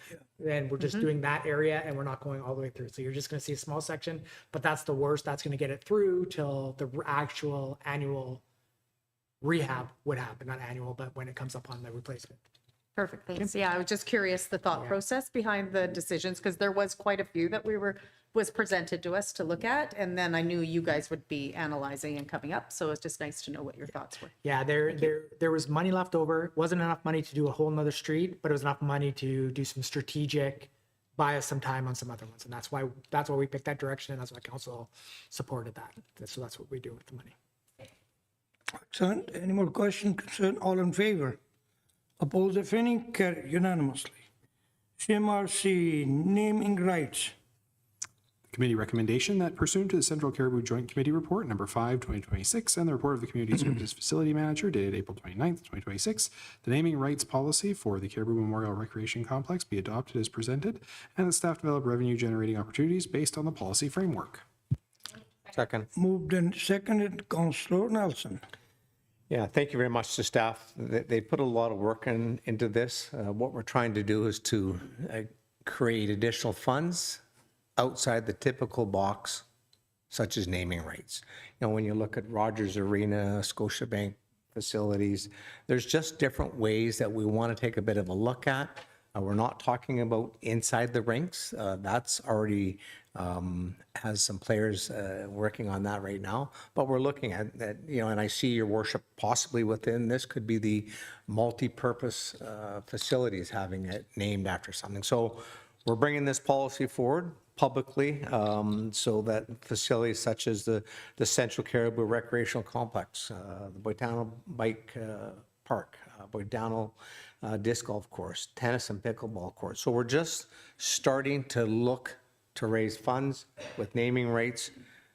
And we're just doing that area, and we're not going all the way through. So you're just going to see a small section, but that's the worst. That's going to get it through till the actual annual rehab would happen. Not annual, but when it comes up on the replacement. Perfect, thanks. Yeah, I was just curious the thought process behind the decisions, because there was quite a few that was presented to us to look at, and then I knew you guys would be analyzing and coming up, so it's just nice to know what your thoughts were. Yeah, there was money left over. It wasn't enough money to do a whole nother street, but it was enough money to do some strategic buy us some time on some other ones. And that's why we picked that direction, and that's why council supported that. So that's what we do with the money. Excellent. Any more questions, concern? All in favor? Oppose, if any? Carried unanimously. CMRC naming rights. Committee recommendation that pursuant to the Central Cariboo Joint Committee Report number 5, 2026, and the report of the Community Services Facility Manager dated April 29th, 2026, the naming rights policy for the Cariboo Memorial Recreation Complex be adopted as presented, and that staff develop revenue generating opportunities based on the policy framework. Second. Moved and seconded. Councillor Nelson. Yeah, thank you very much to staff. They put a lot of work into this. What we're trying to do is to create additional funds outside the typical box, such as naming rights. You know, when you look at Rogers Arena, Scotiabank facilities, there's just different ways that we want to take a bit of a look at. We're not talking about inside the rinks. That's already has some players working on that right now. But we're looking at that, you know, and I see your worship possibly within this could be the multi-purpose facilities having it named after something. So we're bringing this policy forward publicly so that facilities such as the Central Cariboo Recreational Complex, the Boitano Bike Park, Boitano Disc Golf Course, tennis and pickleball courts. So we're just starting to look to raise funds with naming rights.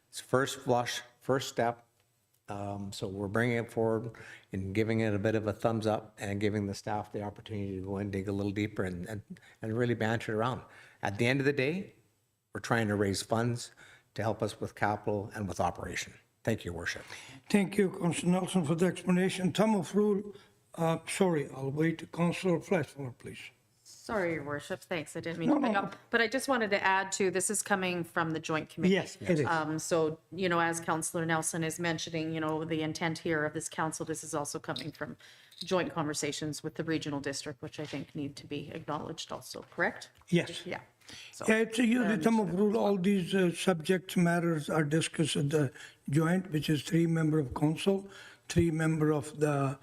It's first flush, first step. So we're bringing it forward and giving it a bit of a thumbs up and giving the staff the opportunity to go and dig a little deeper and really banter it around. At the end of the day, we're trying to raise funds to help us with capital and with operation. Thank you, Your Worship. Thank you, Councillor Nelson, for the explanation. Thumb of rule, sorry, I'll wait. Councillor Fleshmore, please. Sorry, Your Worship, thanks, I didn't mean to bring up. But I just wanted to add to, this is coming from the joint committee. Yes, it is. So, you know, as Councillor Nelson is mentioning, you know, the intent here of this council, this is also coming from joint conversations with the regional district, which I think need to be acknowledged also, correct? Yes. Yeah. So, Yeah, it's a usually thumb of rule. All these subject matters are discussed at the joint, which is 3 member of council, 3 member of the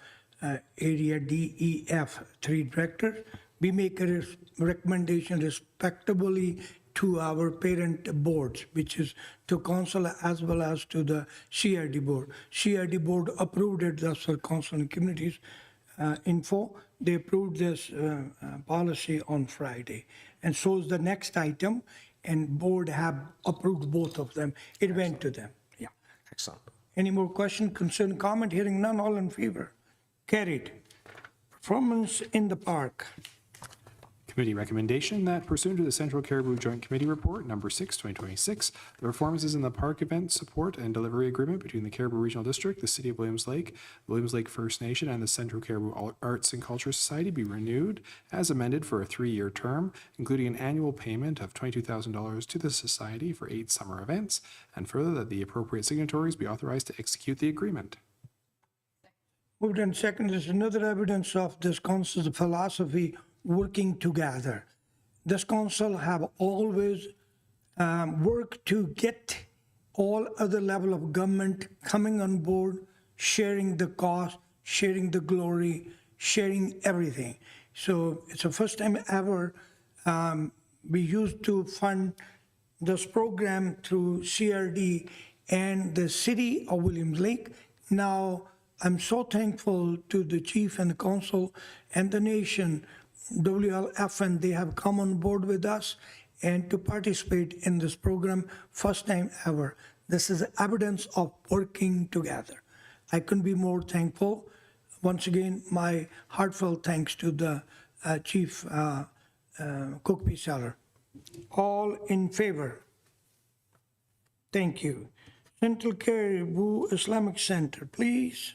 area DEF, 3 directors. We make a recommendation respectably to our parent boards, which is to council as well as to the CRD board. CRD board approved it, that's for council and communities info. They approved this policy on Friday. And so is the next item, and board have approved both of them. It went to them. Yeah. Excellent. Any more question, concern, comment? Hearing none, all in favor? Carried. Performance in the park. Committee recommendation that pursuant to the Central Cariboo Joint Committee Report number 6, 2026, the performances in the park event support and delivery agreement between the Cariboo Regional District, the City of Williams Lake, the Williams Lake First Nation, and the Central Cariboo Arts and Culture Society be renewed as amended for a 3-year term, including an annual payment of $22,000 to the Society for 8 summer events, and further that the appropriate signatories be authorized to execute the agreement. Moved and seconded is another evidence of this council's philosophy working together. This council have always worked to get all other level of government coming on board, sharing the cost, sharing the glory, sharing everything. So it's the first time ever we used to fund this program through CRD and the City of Williams Lake. Now, I'm so thankful to the chief and the council and the nation, WLFN, they have come on board with us and to participate in this program, first time ever. This is evidence of working together. I couldn't be more thankful. Once again, my heartfelt thanks to the chief Cookpee seller. All in favor? Thank you. Central Cariboo Islamic Center, please.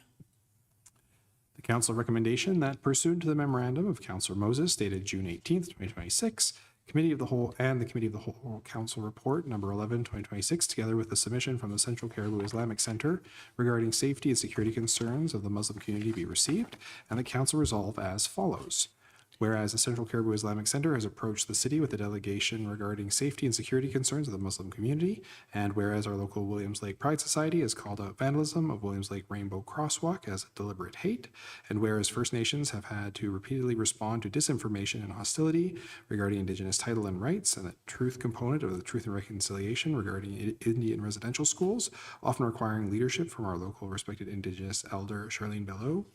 The council recommendation that pursuant to the memorandum of Councillor Moses dated June 18th, 2026, Committee of the Whole and the Committee of the Whole Council Report number 11, 2026, together with the submission from the Central Cariboo Islamic Center regarding safety and security concerns of the Muslim community be received, and the council resolve as follows. Whereas the Central Cariboo Islamic Center has approached the city with a delegation regarding safety and security concerns of the Muslim community, and whereas our local Williams Lake Pride Society has called out vandalism of Williams Lake Rainbow Crosswalk as a deliberate hate, and whereas First Nations have had to repeatedly respond to disinformation and hostility regarding Indigenous title and rights, and the truth component of the Truth and Reconciliation regarding Indian residential schools, often requiring leadership from our local respected Indigenous elder Charlene Belleau.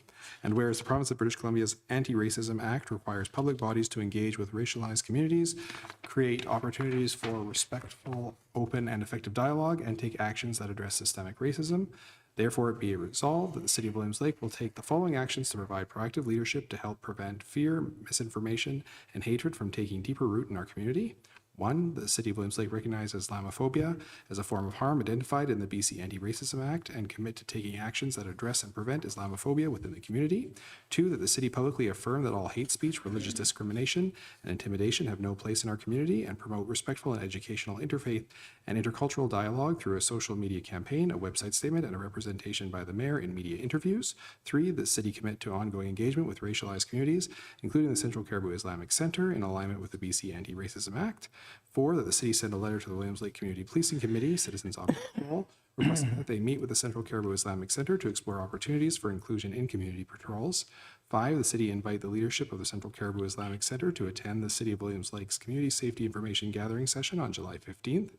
And whereas the province of British Columbia's Anti-Racism Act requires public bodies to engage with racialized communities, create opportunities for respectful, open, and effective dialogue, and take actions that address systemic racism, therefore it be resolved that the City of Williams Lake will take the following actions to provide proactive leadership to help prevent fear, misinformation, and hatred from taking deeper root in our community. 1, the City of Williams Lake recognizes Islamophobia as a form of harm identified in the BC Anti-Racism Act and commit to taking actions that address and prevent Islamophobia within the community. 2, that the city publicly affirm that all hate speech, religious discrimination, and intimidation have no place in our community and promote respectful and educational interfaith and intercultural dialogue through a social media campaign, a website statement, and a representation by the mayor in media interviews. 3, the city commit to ongoing engagement with racialized communities, including the Central Cariboo Islamic Center, in alignment with the BC Anti-Racism Act. 4, that the city send a letter to the Williams Lake Community Policing Committee, Citizens on Patrol, requesting that they meet with the Central Cariboo Islamic Center to explore opportunities for inclusion in community patrols. 5, the city invite the leadership of the Central Cariboo Islamic Center to attend the City of Williams Lake's Community Safety Information Gathering Session on July 15th.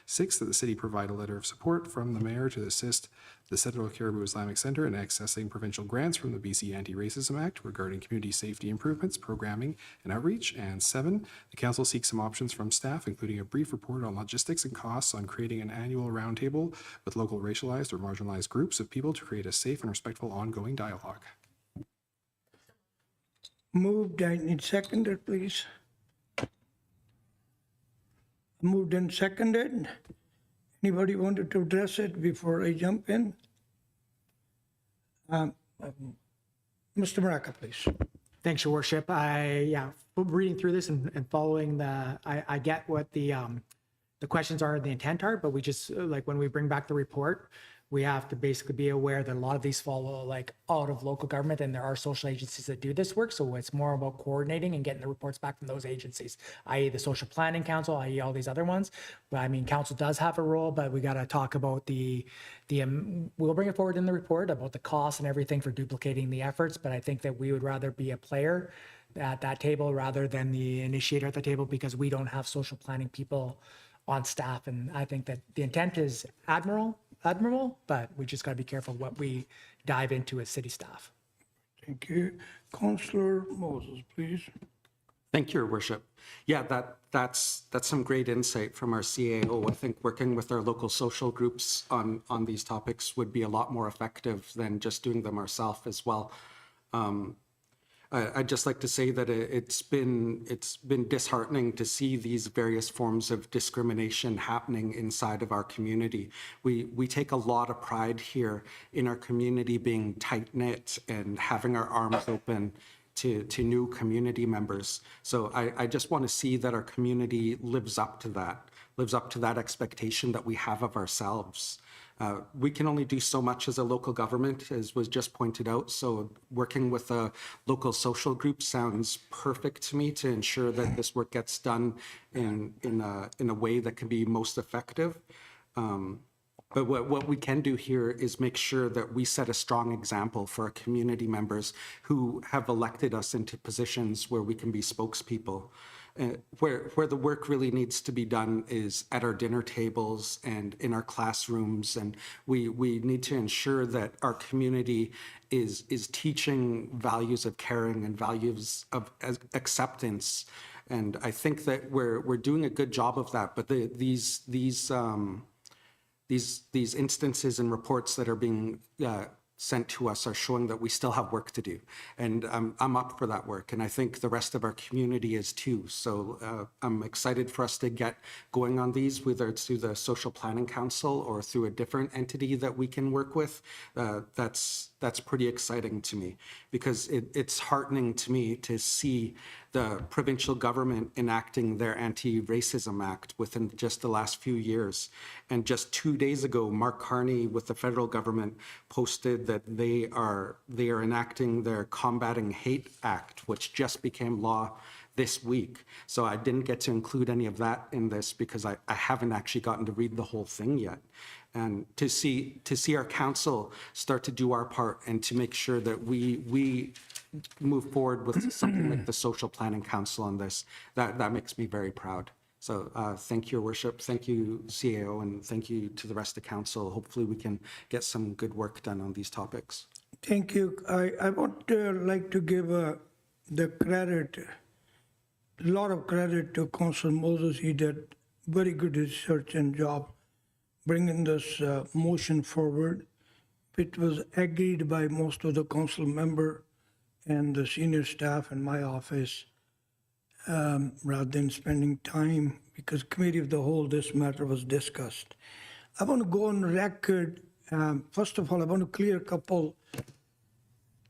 6, that the city provide a letter of support from the mayor to assist the Central Cariboo Islamic Center in accessing provincial grants from the BC Anti-Racism Act regarding community safety improvements, programming, and outreach. And 7, the council seeks some options from staff, including a brief report on logistics and costs on creating an annual roundtable with local racialized or marginalized groups of people to create a safe and respectful ongoing dialogue. Moved, I need seconded, please. Moved and seconded. Anybody wanted to address it before I jump in? Mr. Maraca, please. Thanks, Your Worship. Reading through this and following I get what the questions are and the intent are, but we just, like, when we bring back the report, we have to basically be aware that a lot of these follow out of local government, and there are social agencies that do this work. So it's more about coordinating and getting the reports back from those agencies, i.e. the Social Planning Council, i.e. all these other ones. But I mean, council does have a role, but we got to talk about we'll bring it forward in the report about the costs and everything for duplicating the efforts. But I think that we would rather be a player at that table rather than the initiator at the table, because we don't have social planning people on staff. And I think that the intent is admirable, but we just got to be careful what we dive into as city staff. Thank you. Councillor Moses, please. Thank you, Your Worship. Yeah, that's some great insight from our CAO. I think working with our local social groups on these topics would be a lot more effective than just doing them ourselves as well. I'd just like to say that it's been disheartening to see these various forms of discrimination happening inside of our community. We take a lot of pride here in our community being tight-knit and having our arms open to new community members. So I just want to see that our community lives up to that expectation that we have of ourselves. We can only do so much as a local government, as was just pointed out. So working with a local social group sounds perfect to me to ensure that this work gets done in a way that can be most effective. But what we can do here is make sure that we set a strong example for our community members who have elected us into positions where we can be spokespeople. Where the work really needs to be done is at our dinner tables and in our classrooms, and we need to ensure that our community is teaching values of caring and values of acceptance. And I think that we're doing a good job of that. But these instances and reports that are being sent to us are showing that we still have work to do. And I'm up for that work. And I think the rest of our community is too. So I'm excited for us to get going on these, whether it's through the Social Planning Council or through a different entity that we can work with. That's that's pretty exciting to me, because it's heartening to me to see the provincial government enacting their Anti-Racism Act within just the last few years. And just 2 days ago, Mark Carney with the federal government posted that they are enacting their Combating Hate Act, which just became law this week. So I didn't get to include any of that in this because I haven't actually gotten to read the whole thing yet. And to see our council start to do our part and to make sure that we move forward with something like the Social Planning Council on this, that makes me very proud. So thank you, Your Worship. Thank you, CAO, and thank you to the rest of council. Hopefully we can get some good work done on these topics. Thank you. I would like to give the credit, a lot of credit to Councillor Moses. He did very good research and job bringing this motion forward. It was agreed by most of the council member and the senior staff in my office, rather than spending time, because committee of the whole, this matter was discussed. I want to go on record. First of all, I want to clear a couple.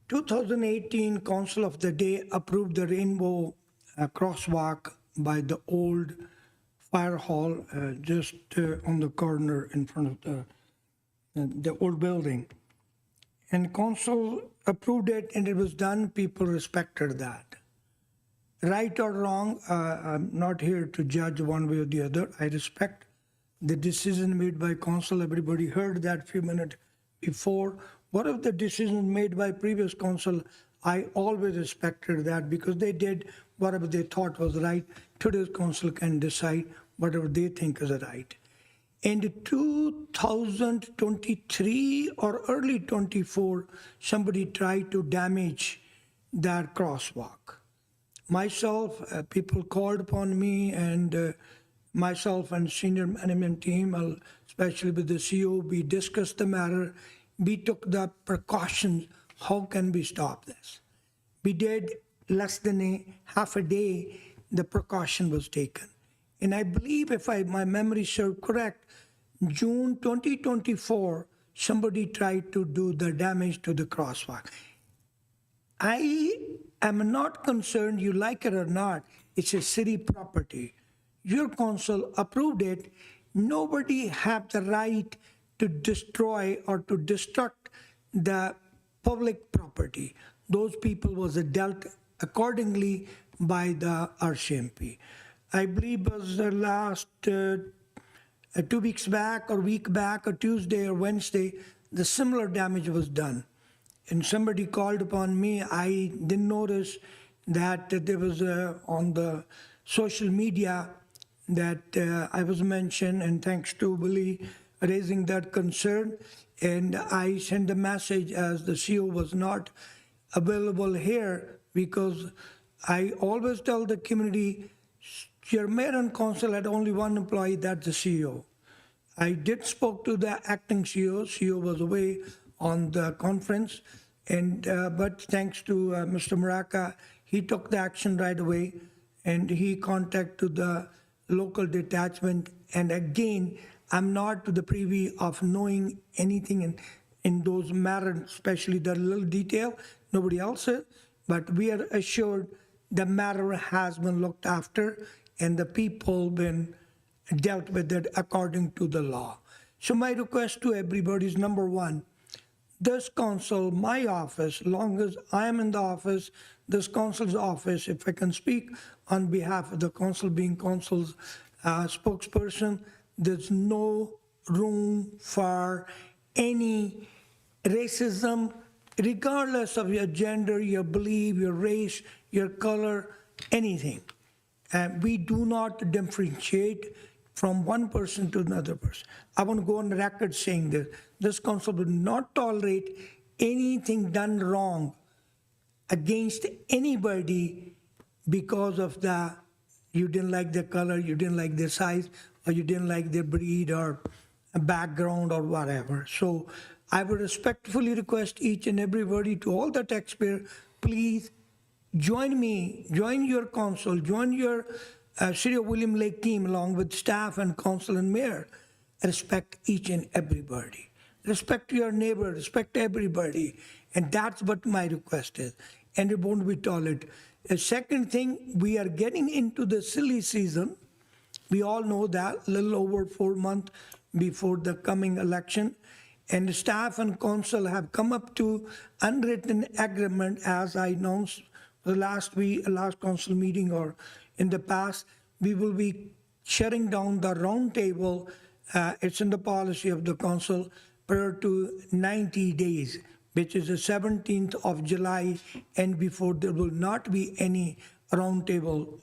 2018 Council of the Day approved the Rainbow crosswalk by the old fire hall, just on the corner in front of the old building. And council approved it and it was done. People respected that. Right or wrong, I'm not here to judge one way or the other. I respect the decision made by council. Everybody heard that few minutes before. What if the decision made by previous council? I always respected that because they did whatever they thought was right. Today's council can decide whatever they think is right. In 2023 or early 24, somebody tried to damage that crosswalk. Myself, people called upon me, and myself and senior management team, especially with the CEO, we discussed the matter. We took the precautions. How can we stop this? We did less than half a day, the precaution was taken. And I believe, if my memory serves correct, June 2024, somebody tried to do the damage to the crosswalk. I am not concerned, you like it or not, it's a city property. Your council approved it. Nobody have the right to destroy or to destruct the public property. Those people was dealt accordingly by the RCMP. I believe it was the last 2 weeks back or week back or Tuesday or Wednesday, the similar damage was done. And somebody called upon me. I didn't notice that there was on the social media that I was mentioned, and thanks to Willie raising that concern. And I sent a message as the CEO was not available here, because I always tell the community, your mayor and council had only one employee, that's the CEO. I did spoke to the acting CEO. CEO was away on the conference, and but thanks to Mr. Maraca, he took the action right away, and he contacted the local detachment. And again, I'm not to the privy of knowing anything in those matters, especially the little detail. Nobody else is, but we are assured the matter has been looked after and the people been dealt with it according to the law. So my request to everybody is, number one, this council, my office, long as I am in the office, this council's office, if I can speak on behalf of the council, being council's spokesperson, there's no room for any racism, regardless of your gender, your belief, your race, your color, anything. And we do not differentiate from one person to another person. I want to go on the record saying this. This council will not tolerate anything done wrong against anybody because of you didn't like their color, you didn't like their size, or you didn't like their breed or background or whatever. So I would respectfully request each and everybody, to all the taxpayers, please join me, join your council, join your City of William Lake team along with staff and council and mayor. Respect each and everybody. Respect your neighbor, respect everybody. And that's what my request is, and it won't be tolerated. A second thing, we are getting into the silly season. We all know that, a little over 4 months before the coming election. And the staff and council have come up to unwritten agreement, as I announced the last council meeting or in the past. We will be shutting down the round table. It's in the policy of the council prior to 90 days, which is the 17th of July, and before there will not be any roundtable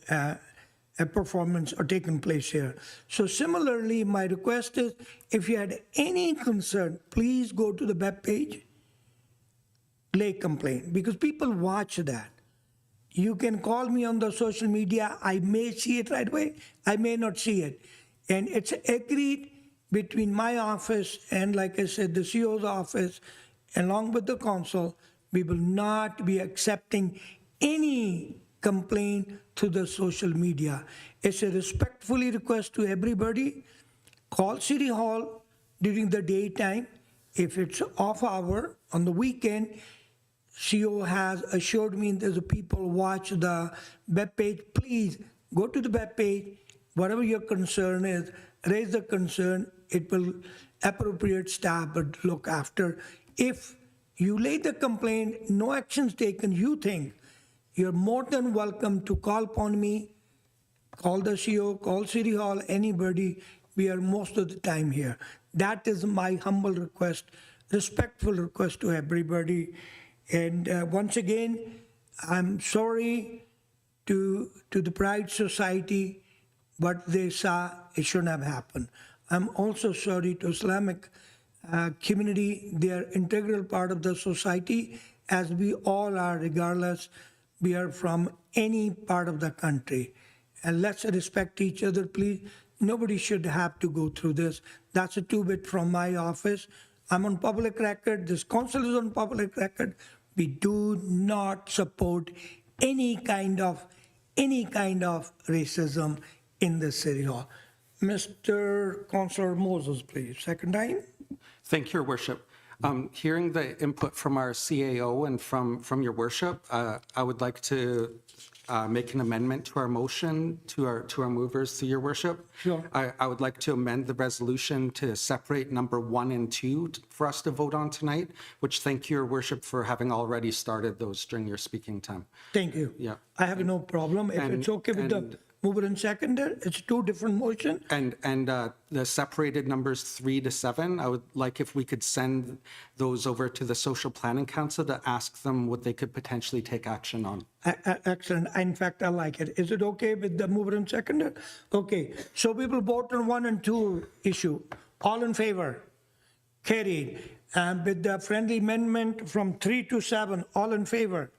performance or taking place here. So similarly, my request is, if you had any concern, please go to the web page, lay complaint, because people watch that. You can call me on the social media. I may see it right away. I may not see it. And it's agreed between my office and, like I said, the CEO's office, along with the council, we will not be accepting any complaint to the social media. It's a respectfully request to everybody. Call City Hall during the daytime. If it's off hour on the weekend, CEO has assured me that the people watch the webpage. Please go to the webpage. Whatever your concern is, raise the concern. It will appropriate staff will look after. If you lay the complaint, no actions taken, you think, you're more than welcome to call upon me, call the CEO, call City Hall, anybody. We are most of the time here. That is my humble request, respectful request to everybody. And once again, I'm sorry to the Pride Society, what they saw, it shouldn't have happened. I'm also sorry to Islamic community. They are integral part of the society, as we all are, regardless we are from any part of the country. And let's respect each other, please. Nobody should have to go through this. That's a two-bit from my office. I'm on public record. This council is on public record. We do not support any kind of racism in the City Hall. Mr. Councilor Moses, please. Second time. Thank you, Your Worship. Hearing the input from our CAO and from Your Worship, I would like to make an amendment to our motion, to our movers, to Your Worship. Sure. I would like to amend the resolution to separate number 1 and 2 for us to vote on tonight, which thank you, Your Worship, for having already started those during your speaking time. Thank you. Yeah. I have no problem. If it's okay with the mover and seconder, it's two different motions. And the separated numbers 3 to 7, I would like if we could send those over to the Social Planning Council to ask them what they could potentially take action on. Excellent. In fact, I like it. Is it okay with the mover and seconder? Okay. So we will vote on 1 and 2 issue. All in favor? Carried. And with the friendly amendment from 3 to 7, all in favor?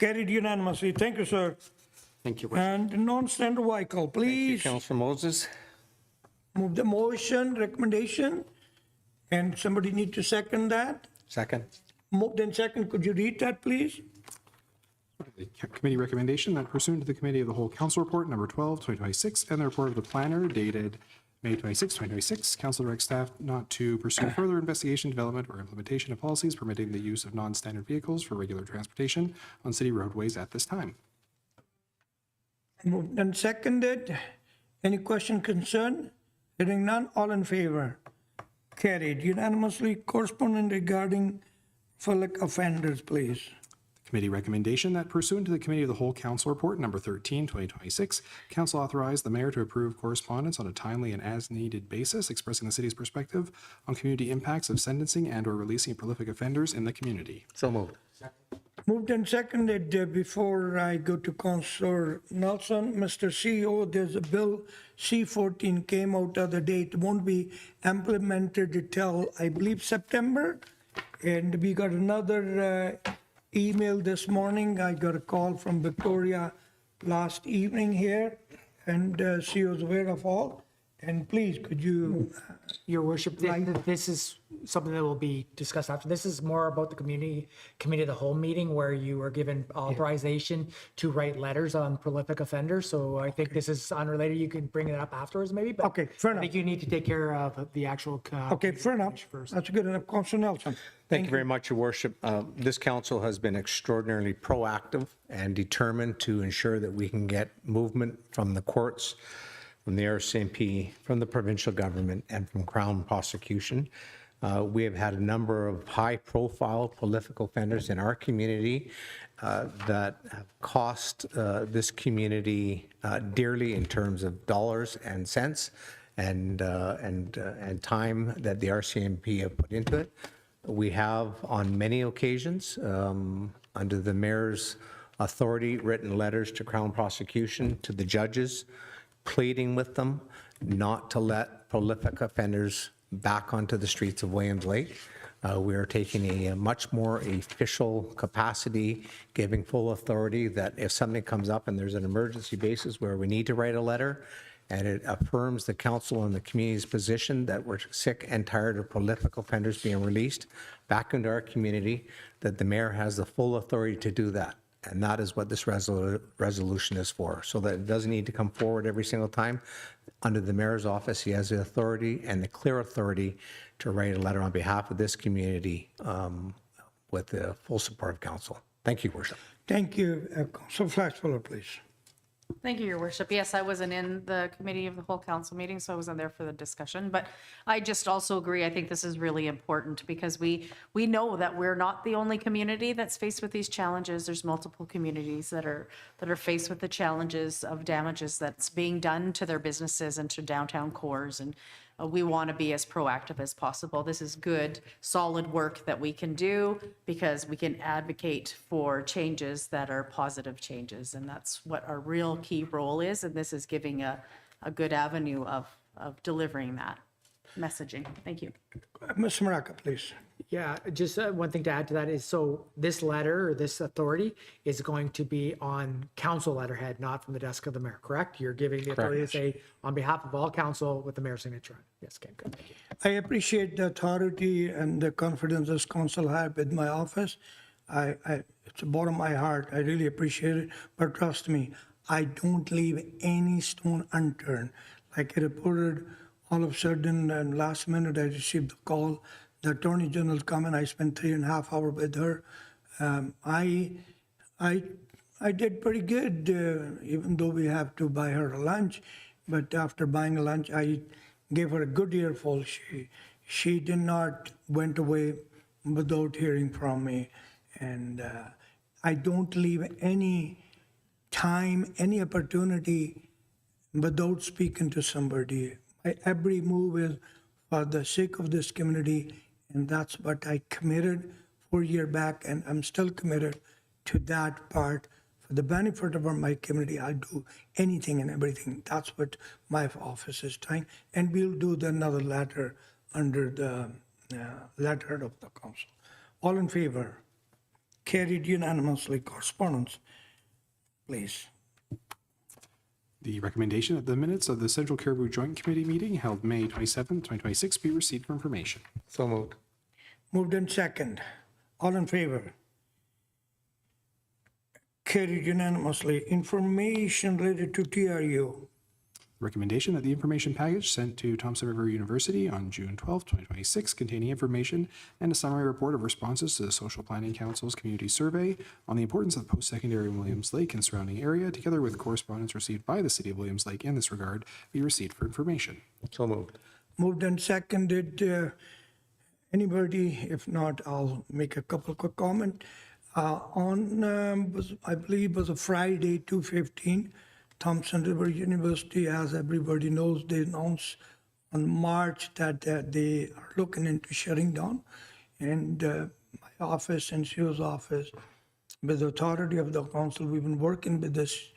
Carried unanimously. Thank you, sir. Thank you, Worship. And non-standard vehicle, please. Councilor Moses? Move the motion, recommendation, and somebody need to second that. Second. Moved and second, could you read that, please? The committee recommendation that pursuant to the Committee of the Whole Council Report number 12, 2026, and the report of the planner dated May 26, 2026, council directs staff not to pursue further investigation, development, or implementation of policies permitting the use of non-standard vehicles for regular transportation on city roadways at this time. Moved and seconded. Any question, concern? Hearing none, all in favor? Carried unanimously. Correspondence regarding public offenders, please. Committee recommendation that pursuant to the Committee of the Whole Council Report number 13, 2026, council authorized the mayor to approve correspondence on a timely and as-needed basis expressing the city's perspective on community impacts of sentencing and/or releasing prolific offenders in the community. So moved. Moved and seconded. Before I go to Councilor Nelson, Mr. CEO, there's a bill C-14 came out the other day. It won't be implemented until, I believe, September. And we got another email this morning. I got a call from Victoria last evening here, and she was aware of all. And please, could you, Your worship, this is something that will be discussed after. This is more about the committee of the whole meeting where you are given authorization to write letters on prolific offenders. So I think this is unrelated. You can bring it up afterwards maybe, but Okay, fair I think you need to take care of the actual. okay, fair enough. That's good enough. Councilor Nelson. Thank you very much, Your Worship. This council has been extraordinarily proactive and determined to ensure that we can get movement from the courts, from the RCMP, from the provincial government, and from Crown prosecution. We have had a number of high-profile prolific offenders in our community that have cost this community dearly in terms of dollars and cents and time that the RCMP have put into it. We have, on many occasions, under the mayor's authority, written letters to Crown prosecution, to the judges, pleading with them not to let prolific offenders back onto the streets of Williams Lake. We are taking a much more official capacity, giving full authority that if something comes up and there's an emergency basis where we need to write a letter, and it affirms the council and the community's position that we're sick and tired of prolific offenders being released back into our community, that the mayor has the full authority to do that. And that is what this resolution is for, so that it doesn't need to come forward every single time. Under the mayor's office, he has the authority and the clear authority to write a letter on behalf of this community with the full support of council. Thank you, Worship. Thank you. Councilor Flaxbiller, please. Thank you, Your Worship. Yes, I wasn't in the committee of the whole council meeting, so I wasn't there for the discussion. But I just also agree, I think this is really important because we know that we're not the only community that's faced with these challenges. There's multiple communities that are faced with the challenges of damages that's being done to their businesses and to downtown cores. And we want to be as proactive as possible. This is good, solid work that we can do because we can advocate for changes that are positive changes. And that's what our real key role is. And this is giving a good avenue of delivering that messaging. Thank you. Ms. Maraca, please. Yeah, just one thing to add to that is, so this letter or this authority is going to be on council letterhead, not from the desk of the mayor, correct? You're giving the authority to say on behalf of all council with the mayor's signature on it. Yes, okay, good. Thank you. I appreciate the authority and the confidence this council had with my office. It's the bottom of my heart. I really appreciate it. But trust me, I don't leave any stone unturned. Like I reported, all of a sudden, and last minute, I received the call. The Attorney General come and I spent 3.5 hours with her. I did pretty good, even though we have to buy her a lunch. But after buying a lunch, I gave her a good earful. She did not went away without hearing from me. And I don't leave any time, any opportunity without speaking to somebody. Every move is for the sake of this community, and that's what I committed 4 years back, and I'm still committed to that part. For the benefit of my community, I'll do anything and everything. That's what my office is trying, and we'll do another letter under the letter of the council. All in favor? Carried unanimously. Correspondence, please. The recommendation that the minutes of the Central Cariboo Joint Committee meeting held May 27, 2026 be received for information. So moved. Moved in second. All in favor? Carried unanimously. Information related to TRU. Recommendation that the information package sent to Thompson River University on June 12, 2026, containing information and a summary report of responses to the Social Planning Council's community survey on the importance of post-secondary Williams Lake and surrounding area, together with correspondence received by the City of Williams Lake in this regard, be received for information. So moved. Moved and seconded. Anybody? If not, I'll make a couple quick comment. I believe was a Friday, 2/15, Thompson River University, as everybody knows, they announced on March that they are looking into shutting down. And my office and Shio's office, with the authority of the council, we've been working with this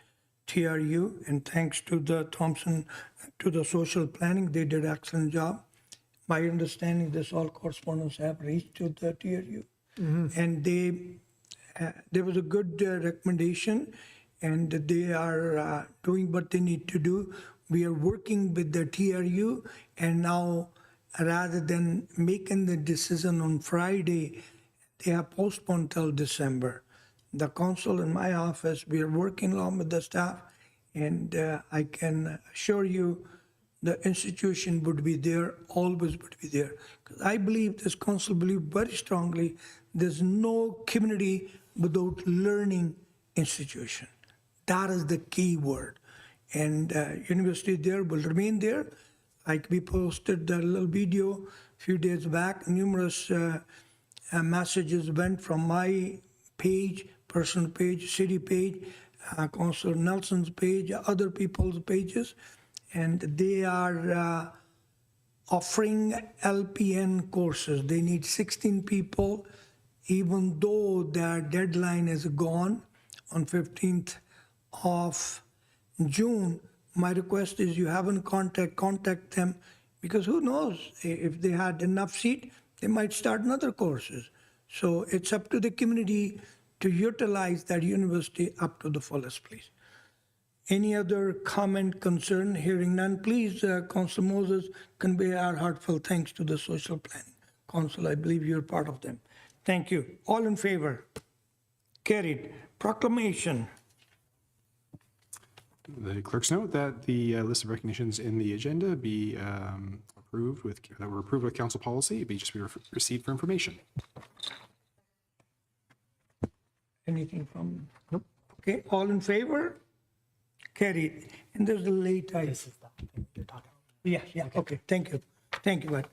TRU, and thanks to the Thompson, to the social planning, they did an excellent job. My understanding, this all correspondence have reached to the TRU. And there was a good recommendation, and they are doing what they need to do. we are working with the TRU, and now rather than making the decision on Friday, they have postponed till December. The council in my office, we are working along with the staff, and I can assure you the institution would be there, always would be there. 'Cause I believe, this council believes very strongly, there's no community without learning institution. That is the key word. And university there will remain there. Like we posted a little video a few days back, numerous messages went from my page, personal page, city page, Councilor Nelson's page, other people's pages, and they are offering LPN courses. They need 16 people, even though their deadline is gone on 15th of June. My request is you haven't contact them, because who knows, if they had enough seat, they might start another courses. So it's up to the community to utilize that university up to the fullest, please. Any other comment, concern? Hearing none, please, Councilor Moses, convey our heartfelt thanks to the Social Planning Council. I believe you're part of them. Thank you. All in favor? Carried. Proclamation. The clerks note that the list of recognitions in the agenda be approved with, that were approved with council policy, be received for information. Anything from? Nope. Okay, all in favor? Carried. And there's a late item. This is the thing you're talking about. Yeah, okay, thank you. Thank you, bud.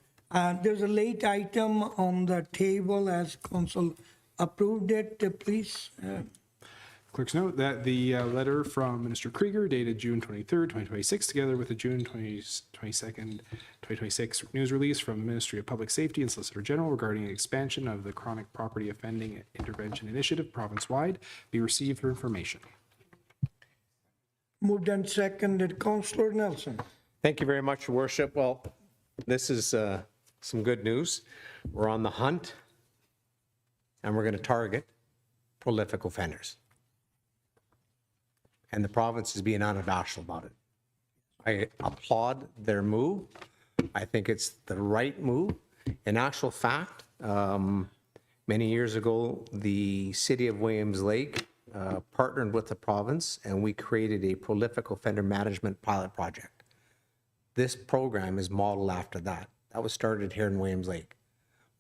There's a late item on the table as council approved it, please. Clerks note that the letter from Minister Krieger dated June 23rd, 2026, together with the June 22nd, 2026 news release from the Ministry of Public Safety and Solicitor General regarding expansion of the Chronic Property Offending Intervention Initiative province-wide be received for information. Moved and seconded. Councilor Nelson. Thank you very much, Your Worship. Well, this is some good news. We're on the hunt, and we're going to target prolific offenders. And the province is being unabashed about it. I applaud their move. I think it's the right move. In actual fact, many years ago, the city of Williams Lake partnered with the province, and we created a prolific offender management pilot project. This program is modeled after that. That was started here in Williams Lake.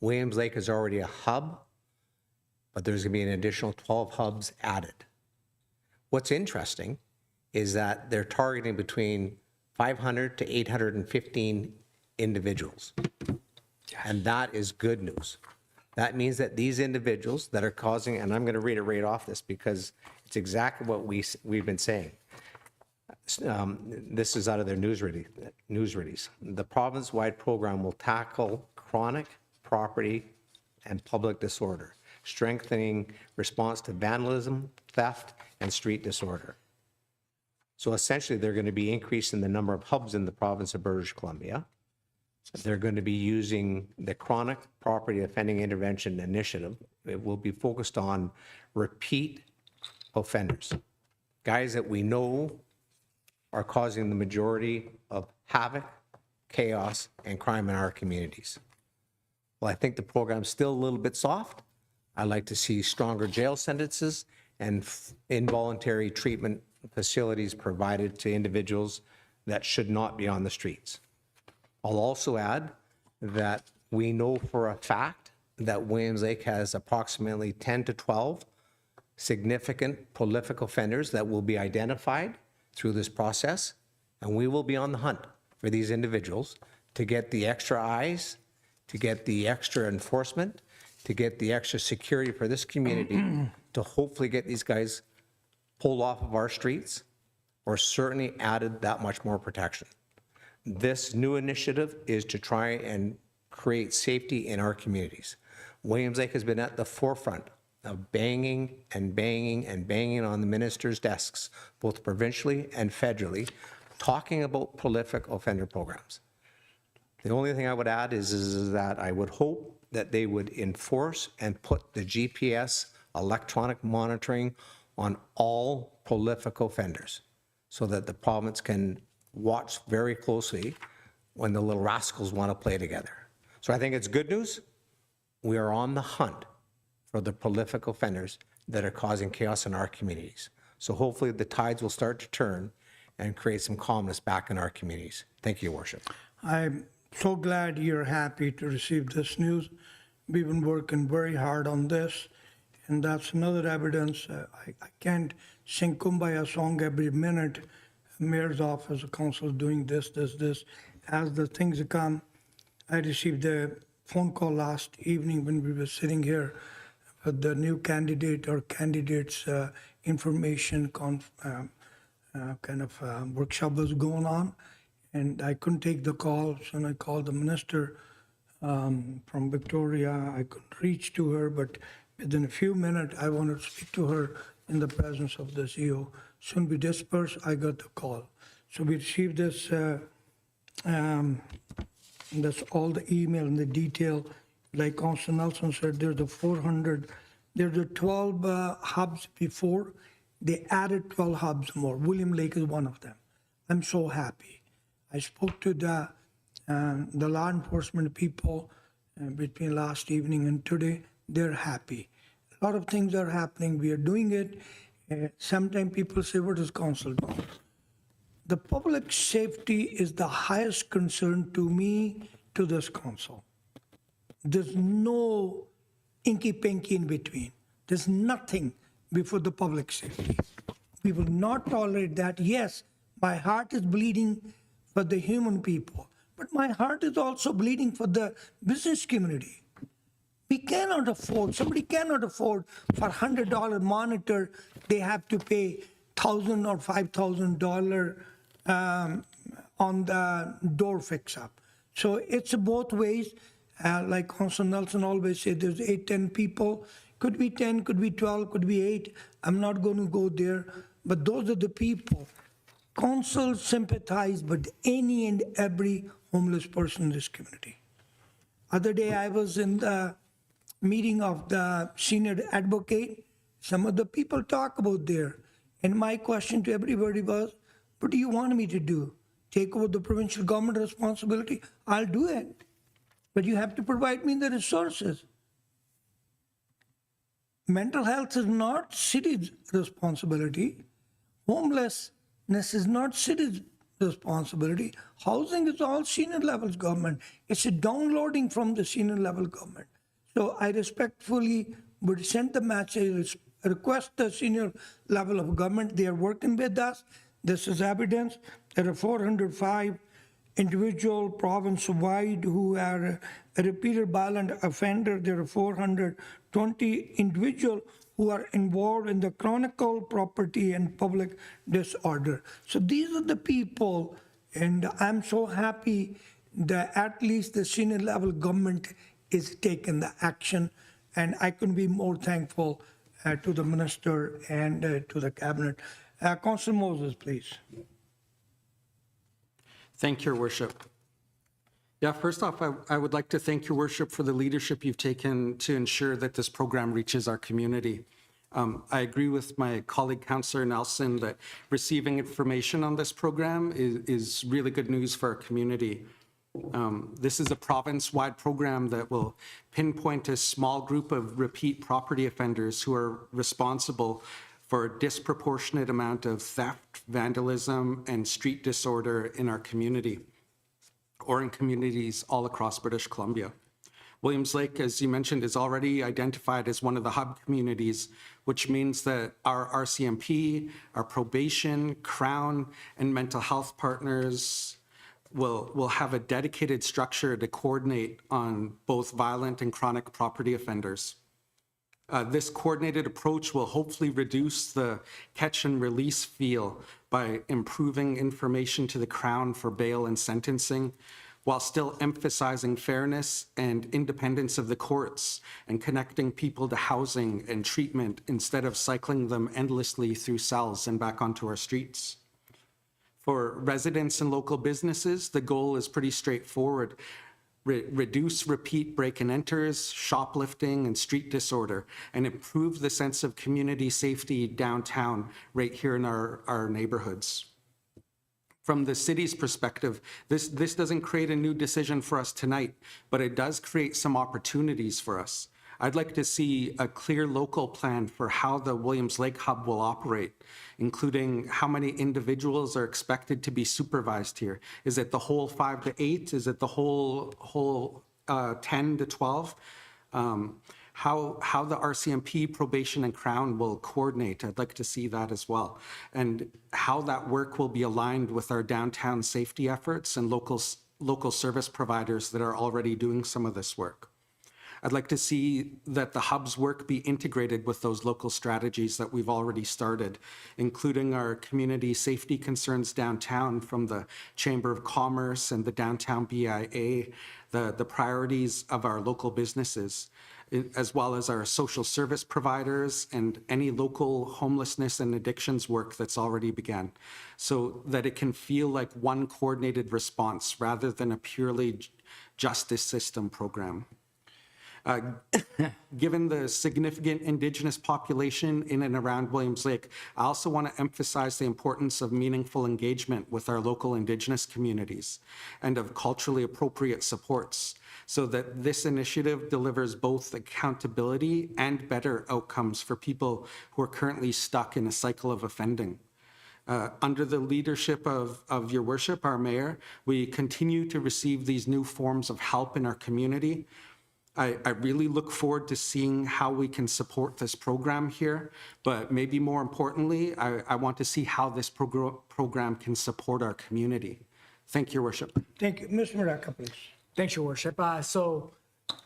Williams Lake is already a hub, but there's going to be an additional 12 hubs added. What's interesting is that they're targeting between 500 to 815 individuals. And that is good news. That means that these individuals that are causing, and I'm going to read it right off this because it's exactly what we've been saying. This is out of their news release. The province-wide program will tackle chronic property and public disorder, strengthening response to vandalism, theft, and street disorder. So essentially, they're going to be increasing the number of hubs in the province of British Columbia. They're going to be using the Chronic Property Offending Intervention Initiative. It will be focused on repeat offenders, guys that we know are causing the majority of havoc, chaos, and crime in our communities. Well, I think the program's still a little bit soft. I'd like to see stronger jail sentences and involuntary treatment facilities provided to individuals that should not be on the streets. I'll also add that we know for a fact that Williams Lake has approximately 10 to 12 significant prolific offenders that will be identified through this process, and we will be on the hunt for these individuals to get the extra eyes, to get the extra enforcement, to get the extra security for this community, to hopefully get these guys pulled off of our streets, or certainly added that much more protection. This new initiative is to try and create safety in our communities. Williams Lake has been at the forefront of banging and banging and banging on the ministers' desks, both provincially and federally, talking about prolific offender programs. The only thing I would add is that I would hope that they would enforce and put the GPS electronic monitoring on all prolific offenders so that the province can watch very closely when the little rascals want to play together. So I think it's good news. We are on the hunt for the prolific offenders that are causing chaos in our communities. So hopefully the tides will start to turn and create some calmness back in our communities. Thank you, Your Worship. I'm so glad you're happy to receive this news. We've been working very hard on this, and that's another evidence. I can't sing Kumbaya song every minute. Mayor's office, the council is doing this. As the things come, I received a phone call last evening when we were sitting here with the new candidate or candidates information workshop was going on, and I couldn't take the call, so I called the minister from Victoria. I couldn't reach to her, but within a few minutes, I wanted to speak to her in the presence of the CEO. Soon we dispersed, I got the call. So we received this, that's all the email and the detail. Like Councilor Nelson said, there's the 12 hubs before. They added 12 hubs more. William Lake is one of them. I'm so happy. I spoke to the law enforcement people between last evening and today. They're happy. A lot of things are happening. We are doing it. Sometimes people say, what is council doing? The public safety is the highest concern to me, to this council. There's no inky-pinky in between. There's nothing before the public safety. We will not tolerate that. Yes, my heart is bleeding for the human people, but my heart is also bleeding for the business community. We cannot afford, somebody cannot afford for $100 monitor, they have to pay $1,000 or $5,000 on the door fix-up. So it's both ways. Like Councilor Nelson always said, there's 8, 10 people. Could be 10, could be 12, could be 8. I'm not going to go there. But those are the people. Council sympathize with any and every homeless person in this community. Other day I was in the meeting of the senior advocate. Some of the people talk about there. And my question to everybody was, what do you want me to do? Take over the provincial government responsibility? I'll do it. But you have to provide me the resources. Mental health is not city's responsibility. Homelessness is not city's responsibility. Housing is all senior levels government. It's a downloading from the senior level government. So I respectfully would send the message, request the senior level of government. They are working with us. This is evidence. There are 405 individual province-wide who are a repeated violent offender. There are 420 individuals who are involved in the chronic property and public disorder. So these are the people, and I'm so happy that at least the senior level government is taking the action, and I couldn't be more thankful to the minister and to the cabinet. Councillor Moses, please. Thank you, Your Worship. Yeah, first off, I would like to thank Your Worship for the leadership you've taken to ensure that this program reaches our community. I agree with my colleague, Councillor Nelson, that receiving information on this program is really good news for our community. This is a province-wide program that will pinpoint a small group of repeat property offenders who are responsible for a disproportionate amount of theft, vandalism, and street disorder in our community, or in communities all across British Columbia. Williams Lake, as you mentioned, is already identified as one of the hub communities, which means that our RCMP, our probation, Crown, and mental health partners will have a dedicated structure to coordinate on both violent and chronic property offenders. This coordinated approach will hopefully reduce the catch and release feel by improving information to the Crown for bail and sentencing, while still emphasizing fairness and independence of the courts and connecting people to housing and treatment instead of cycling them endlessly through cells and back onto our streets. For residents and local businesses, the goal is pretty straightforward. Reduce repeat break and enters, shoplifting, and street disorder, and improve the sense of community safety downtown right here in our neighborhoods. From the city's perspective, this doesn't create a new decision for us tonight, but it does create some opportunities for us. I'd like to see a clear local plan for how the Williams Lake Hub will operate, including how many individuals are expected to be supervised here. Is it the whole 5 to 8? Is it the whole 10 to 12? How the RCMP, probation, and Crown will coordinate. I'd like to see that as well. And how that work will be aligned with our downtown safety efforts and local service providers that are already doing some of this work. I'd like to see that the hub's work be integrated with those local strategies that we've already started, including our community safety concerns downtown from the Chamber of Commerce and the Downtown BIA, the priorities of our local businesses, as well as our social service providers and any local homelessness and addictions work that's already begun, so that it can feel like one coordinated response rather than a purely justice system program. Given the significant Indigenous population in and around Williams Lake, I also want to emphasize the importance of meaningful engagement with our local Indigenous communities and of culturally appropriate supports, so that this initiative delivers both accountability and better outcomes for people who are currently stuck in a cycle of offending. Under the leadership of Your Worship, our Mayor, we continue to receive these new forms of help in our community. I really look forward to seeing how we can support this program here, but maybe more importantly, I want to see how this program can support our community. Thank you, Your Worship. Thank you. Ms. Muraka, please. Thanks, Your Worship. So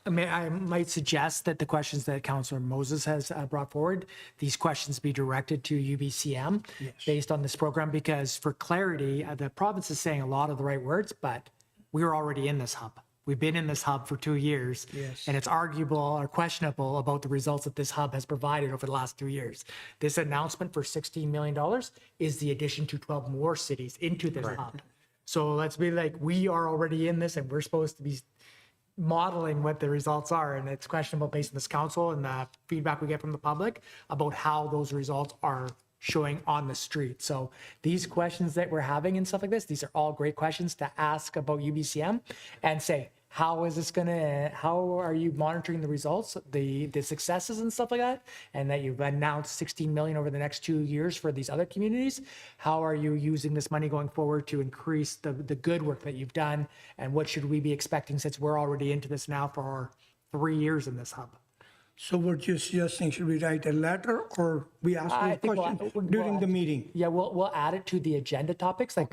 I might suggest that the questions that Councillor Moses has brought forward, these questions be directed to UBCM based on this program, because for clarity, the province is saying a lot of the right words, but we're already in this hub. We've been in this hub for 2 years, and it's arguable or questionable about the results that this hub has provided over the last 2 years. This announcement for $16 million is the addition to 12 more cities into this hub. So let's be like, we are already in this, and we're supposed to be modeling what the results are, and it's questionable based on this council and the feedback we get from the public about how those results are showing on the street. So these questions that we're having and stuff like this, these are all great questions to ask about UBCM and say, how is this gonna, how are you monitoring the results, the successes and stuff like that? And that you've announced 16 million over the next 2 years for these other communities. How are you using this money going forward to increase the good work that you've done? And what should we be expecting, since we're already into this now for 3 years in this hub? So we're just suggesting, should we write a letter or we ask I the think question during the meeting? Yeah, we'll add it to the agenda topics. Like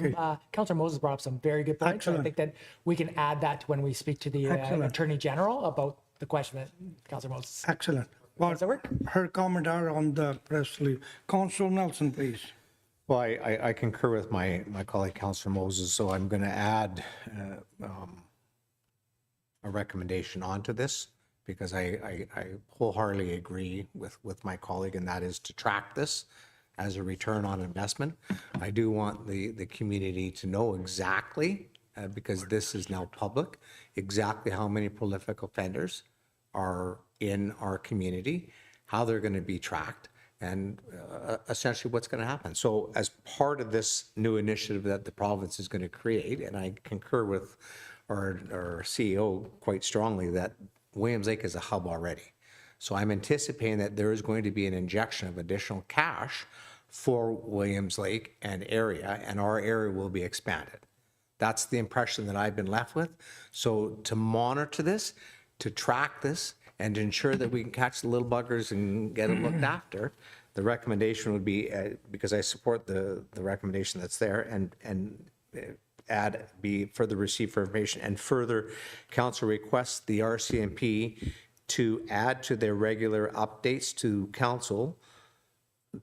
Councillor Moses brought up some very good points. I think that we can add that to when we speak to the Attorney General about the question that Councillor Moses. Excellent. Well, Does that work? her comment are on the press release. Councillor Nelson, please. Well, I concur with my colleague, Councillor Moses, so I'm going to add a recommendation onto this, because I wholeheartedly agree with my colleague, and that is to track this as a return on investment. I do want the community to know exactly, because this is now public, exactly how many prolific offenders are in our community, how they're going to be tracked, and essentially what's going to happen. So as part of this new initiative that the province is going to create, and I concur with our CEO quite strongly, that Williams Lake is a hub already. So I'm anticipating that there is going to be an injection of additional cash for Williams Lake and area, and our area will be expanded. That's the impression that I've been left with. So to monitor this, to track this, and to ensure that we can catch the little buggers and get it looked after, the recommendation would be, because I support the recommendation that's there, and add be further receive for information, and further council requests the RCMP to add to their regular updates to council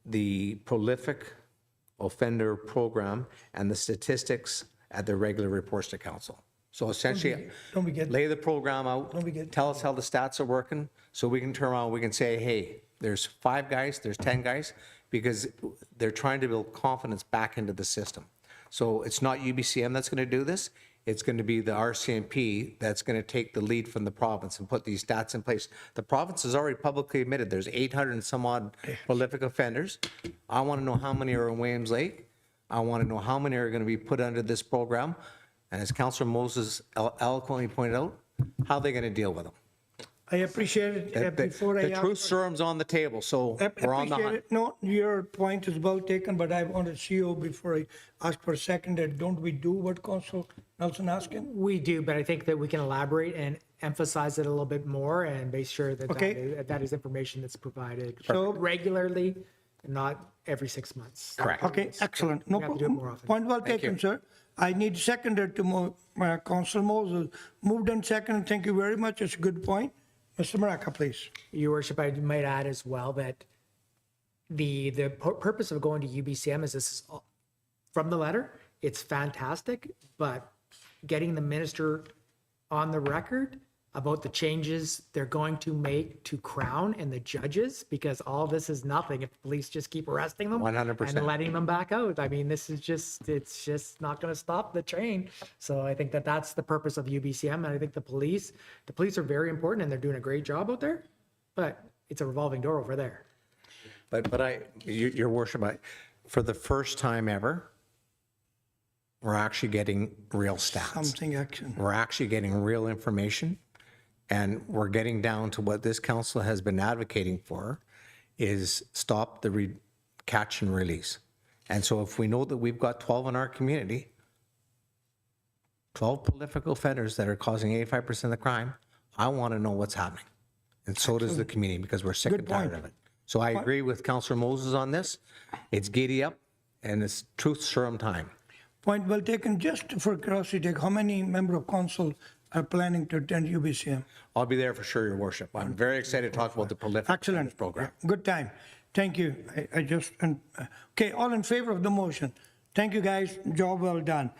the prolific offender program and the statistics at their regular reports to council. So essentially, lay the program out, tell us how the stats are working, so we can turn around, we can say, hey, there's 5 guys, there's 10 guys, because they're trying to build confidence back into the system. So it's not UBCM that's going to do this. It's going to be the RCMP that's going to take the lead from the province and put these stats in place. The province has already publicly admitted there's 800 and some odd prolific offenders. I want to know how many are in Williams Lake. I want to know how many are going to be put under this program. And as Councillor Moses eloquently pointed out, how are they going to deal with them? I appreciate it. Before I The truth serum's on the table, so we're on the appreciate hunt. it. No, your point is well taken, but I want to see you before I ask for a second. Don't we do what Council Nelson asking? We do, but I think that we can elaborate and emphasize it a little bit more and make sure that Okay. that is information that's provided So- regularly, and not every 6 months. Correct. Okay, excellent. No We have to do it more problem. often. Point well taken, sir. I need seconded to Council Moses. Moved and seconded. Thank you very much. It's a good point. Mr. Maraca, please. Your worship, I might add as well that the purpose of going to UBCM is this is from the letter, it's fantastic, but getting the minister on the record about the changes they're going to make to Crown and the judges, because all this is nothing if police just keep arresting them 100%. and letting them back out. I mean, this is just, it's just not going to stop the train. So I think that that's the purpose of UBCM. And I think the police are very important and they're doing a great job out there, but it's a revolving door over there. But your worship, for the first time ever, we're actually getting real stats. Something action. We're actually getting real information. And we're getting down to what this council has been advocating for is stop the catch and release. And so if we know that we've got 12 in our community, 12 prolific offenders that are causing 85% of the crime, I want to know what's happening. And so does the community, because we're sick Good and tired point. of it. So I agree with Councillor Moses on this. It's giddy up and it's truth serum time. Point well taken. Just for curiosity, how many member of council are planning to attend UBCM? I'll be there for sure, your worship. I'm very excited to talk about the prolific Excellent. offenders program. Good time. Thank you. I just, okay, all in favor of the motion. Thank you, guys. Job well done.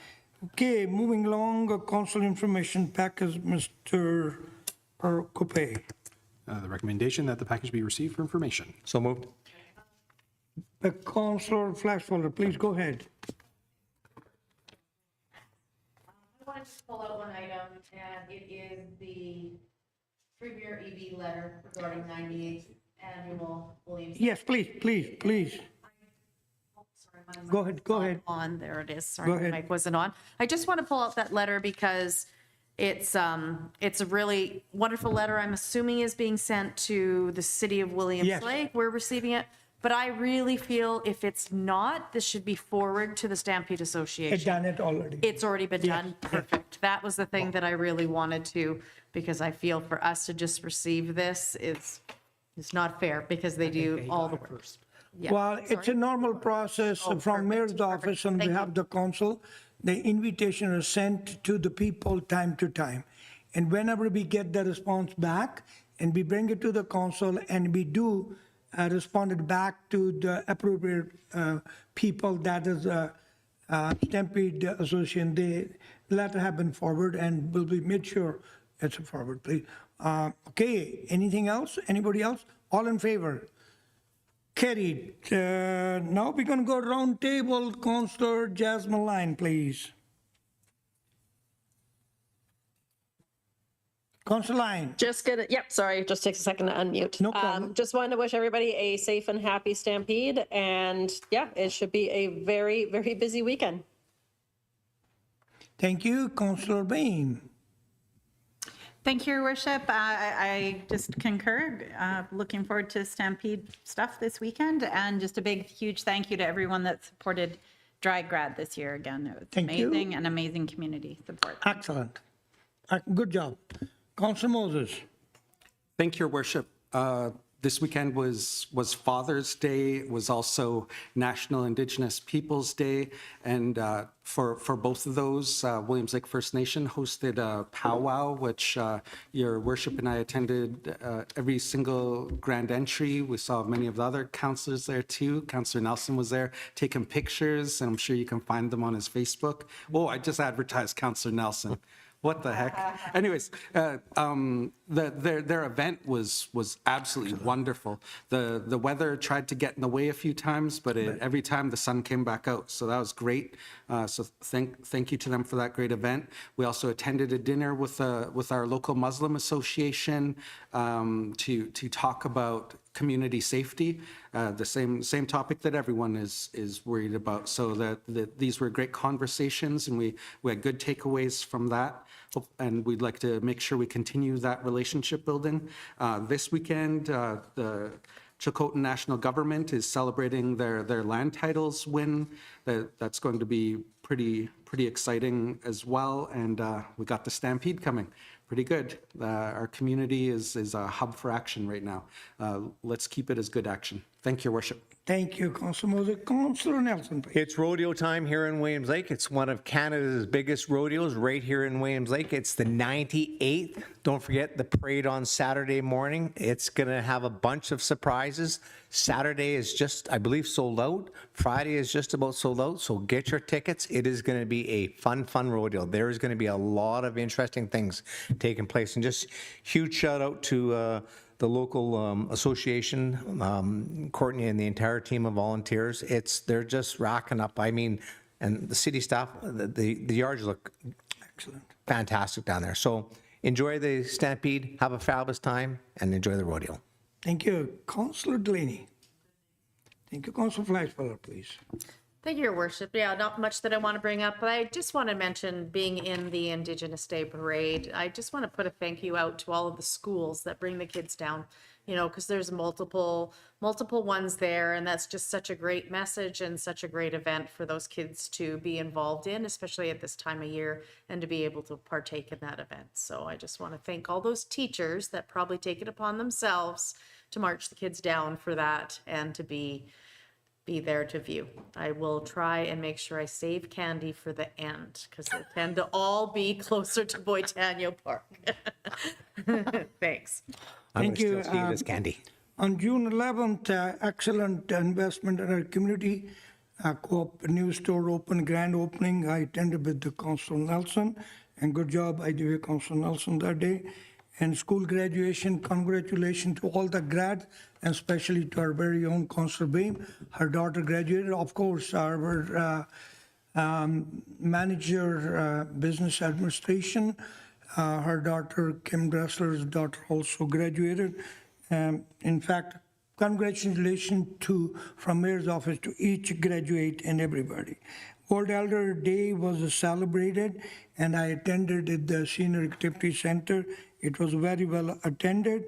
Okay, moving along, council information package, Mr. Coupe. The recommendation that the package be received for information. So moved. Councilor Flashfolder, please go ahead. I wanted to pull out one item, and it is the Premier EV letter regarding 98th annual Williams. Yes, please. Go ahead. On, there it is. Go Sorry, ahead. the mic wasn't on. I just want to pull out that letter because it's a really wonderful letter. I'm assuming is being sent to the city of Williams Yes. Lake. We're receiving it. But I really feel if it's not, this should be forward to the Stampede Association. I've done it already. It's already been done. Perfect. That was the thing that I really wanted to, because I feel for us to just receive this is not fair because they do all the work. Yeah. Well, it's a normal process Oh, from perfect, mayor's perfect. office on Thank behalf you. of the council. The invitation is sent to the people time to time. And whenever we get the response back and we bring it to the council and we do respond it back to the appropriate people, that is Stampede Association, the letter have been forwarded and will be made sure it's a forward, please. Okay, anything else? Anybody else? All in favor? Carried. Now we're going to go round table. Councillor Jasmine Line, please. Councillor Line. Just gonna, yep, sorry, just takes a second to unmute. No problem. Just wanted to wish everybody a safe and happy Stampede, and yeah, it should be a very, very busy weekend. Thank you. Councillor Bain. Thank you, Your Worship. I just concur. Looking forward to Stampede stuff this weekend, and just a big, huge thank you to everyone that supported Dry Grad this year again. It was Thank you. amazing and amazing community support. Excellent. Good job. Councillor Moses. Thank you, Your Worship. This weekend was Father's Day. It was also National Indigenous Peoples Day. And for both of those, Williams Lake First Nation hosted a powwow, which Your Worship and I attended every single grand entry. We saw many of the other councillors there too. Councillor Nelson was there taking pictures, and I'm sure you can find them on his Facebook. Oh, I just advertised Councillor Nelson. What the heck? Anyways, their event was absolutely wonderful. The weather tried to get in the way a few times, but every time the sun came back out, so that was great. So thank you to them for that great event. We also attended a dinner with our local Muslim association to talk about community safety, the same topic that everyone is worried about. So that these were great conversations, and we had good takeaways from that. And we'd like to make sure we continue that relationship building. This weekend, the Chilcotin National Government is celebrating their land titles win. That's going to be pretty exciting as well. And we got the Stampede coming. Pretty good. Our community is a hub for action right now. Let's keep it as good action. Thank you, Your Worship. Thank you, Councillor Moses. Councillor Nelson, please. It's rodeo time here in Williams Lake. It's one of Canada's biggest rodeos right here in Williams Lake. It's the 98th. Don't forget the parade on Saturday morning. It's going to have a bunch of surprises. Saturday is just, I believe, sold out. Friday is just about sold out. So get your tickets. It is going to be a fun rodeo. There is going to be a lot of interesting things taking place. And just huge shout out to the local association, Courtney and the entire team of volunteers. They're just racking up. I mean, and the city staff, the yards look excellent, fantastic down there. So enjoy the Stampede, have a fabulous time, and enjoy the rodeo. Thank you. Councillor Delaney. Thank you. Councillor Flashfeller, please. Thank you, Your Worship. Yeah, not much that I want to bring up, but I just want to mention being in the Indigenous Day Parade. I just want to put a thank you out to all of the schools that bring the kids down, you know, because there's multiple ones there, and that's just such a great message and such a great event for those kids to be involved in, especially at this time of year, and to be able to partake in that event. So I just want to thank all those teachers that probably take it upon themselves to march the kids down for that and to be there to view. I will try and make sure I save candy for the end because they tend to all be closer to Boitano Park. Thanks. Thank you. Steve is candy. On June 11th, excellent investment in our community. Co-op new store open, grand opening. I attended with the Councillor Nelson, and good job I did with Councillor Nelson that day. And school graduation, congratulations to all the grads, and especially to our very own Councillor Beam. Her daughter graduated. Of course, our manager, business administration, her daughter, Kim Dressler's daughter, also graduated. In fact, congratulations from Mayor's office to each graduate and everybody. World Elder Day was celebrated, and I attended at the Senior Activity Center. It was very well attended.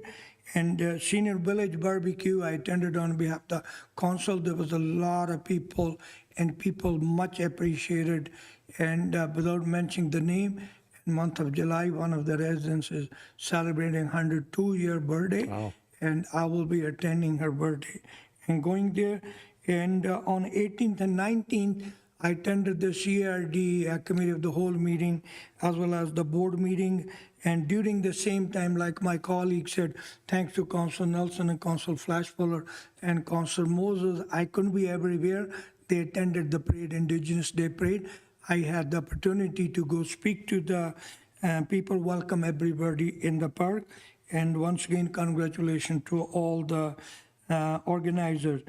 And Senior Village Barbecue, I attended on behalf of the council. There was a lot of people, and people much appreciated. And without mentioning the name, in the month of July, one of the residents is celebrating 102-year birthday. Wow. And I will be attending her birthday and going there. And on 18th and 19th, I attended the CRD committee of the whole meeting, as well as the board meeting. And during the same time, like my colleague said, thanks to Councillor Nelson and Councillor Flashfeller and Councillor Moses, I couldn't be everywhere. They attended the parade, Indigenous Day Parade. I had the opportunity to go speak to the people, welcome everybody in the park. And once again, congratulations to all the organizers.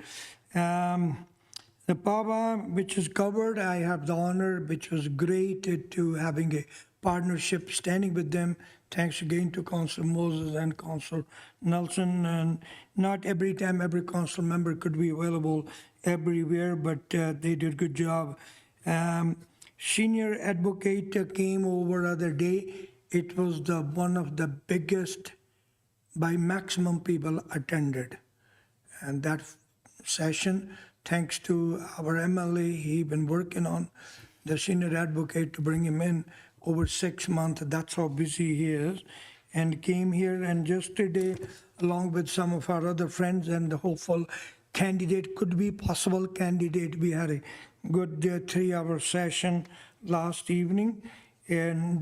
The PABA, which is covered, I have the honor, which was great to having a partnership, standing with them. Thanks again to Councillor Moses and Councillor Nelson. And not every time every council member could be available everywhere, but they did a good job. Senior advocate came over other day. It was one of the biggest, by maximum people attended. And that session, thanks to our MLA, he been working on the senior advocate to bring him in over 6 months. That's how busy he is. And came here, and yesterday, along with some of our other friends and the hopeful candidate, could be possible candidate, we had a good 3-hour session last evening, and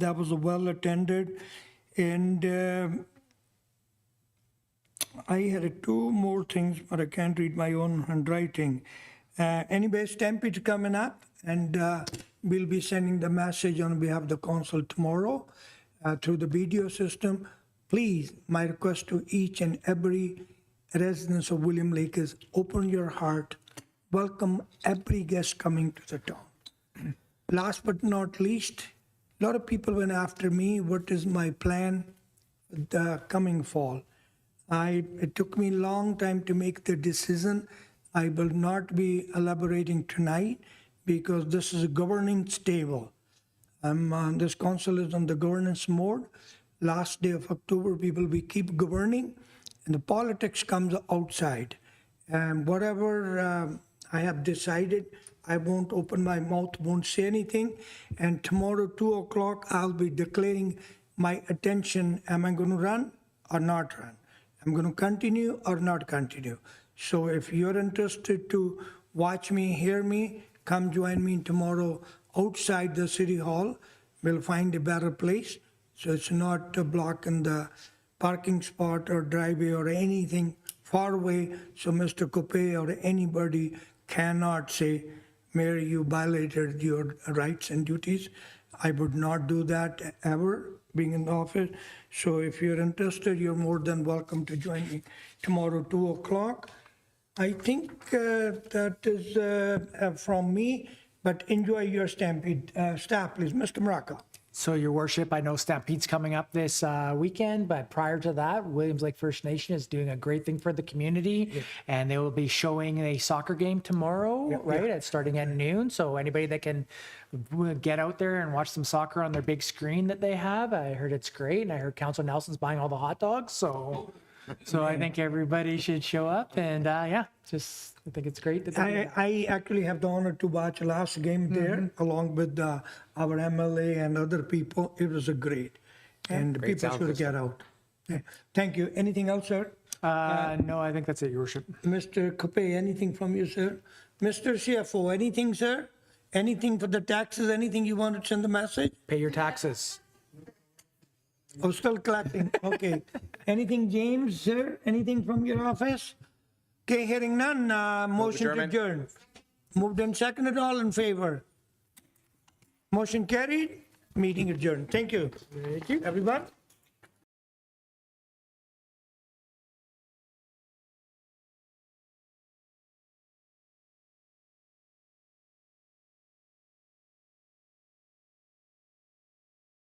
that was well attended. And I had 2 more things, but I can't read my own handwriting. Anyway, Stampede coming up, and we'll be sending the message on behalf of the council tomorrow through the video system. Please, my request to each and every resident of William Lake is open your heart, welcome every guest coming to the town. Last but not least, a lot of people went after me, what is my plan the coming fall? It took me a long time to make the decision. I will not be elaborating tonight because this is a governance table. This council is on the governance mode. Last day of October, we keep governing, and the politics comes outside. And whatever I have decided, I won't open my mouth, won't say anything. And tomorrow, 2 o'clock, I'll be declaring my attention. Am I going to run or not run? I'm going to continue or not continue. So if you're interested to watch me, hear me, come join me tomorrow outside the city hall. We'll find a better place. So it's not a block in the parking spot or driveway or anything far away. So Mr. Coupe or anybody cannot say, Mayor, you violated your rights and duties. I would not do that ever, being in the office. So if you're interested, you're more than welcome to join me tomorrow, 2 o'clock. I think that is from me, but enjoy your Stampede. Staff, please. Mr. Maraca. So, Your Worship, I know Stampede's coming up this weekend, but prior to that, Williams Lake First Nation is doing a great thing for the community, and they will be showing a soccer game tomorrow, right? It's starting at noon. So anybody that can get out there and watch some soccer on their big screen that they have, I heard it's great, and I heard Councilor Nelson's buying all the hot dogs, so I think everybody should show up, and I think it's great that I actually have the honor to watch last game there along with our MLA and other people. It was a great, and Great people sound should system. get out. Yeah. Thank you. Anything else, sir? no, I think that's it, Your Worship. Mr. Coupe, anything from you, sir? Mr. CFO, anything, sir? Anything for the taxes? Anything you want to send the message? Pay your taxes. Oh, still collecting. Okay. Anything, James, sir? Anything from your office? Okay, hearing none. Motion to adjourn. Moved and seconded. All in favor? Motion carried. Meeting adjourned. Thank you. Thank you, everyone.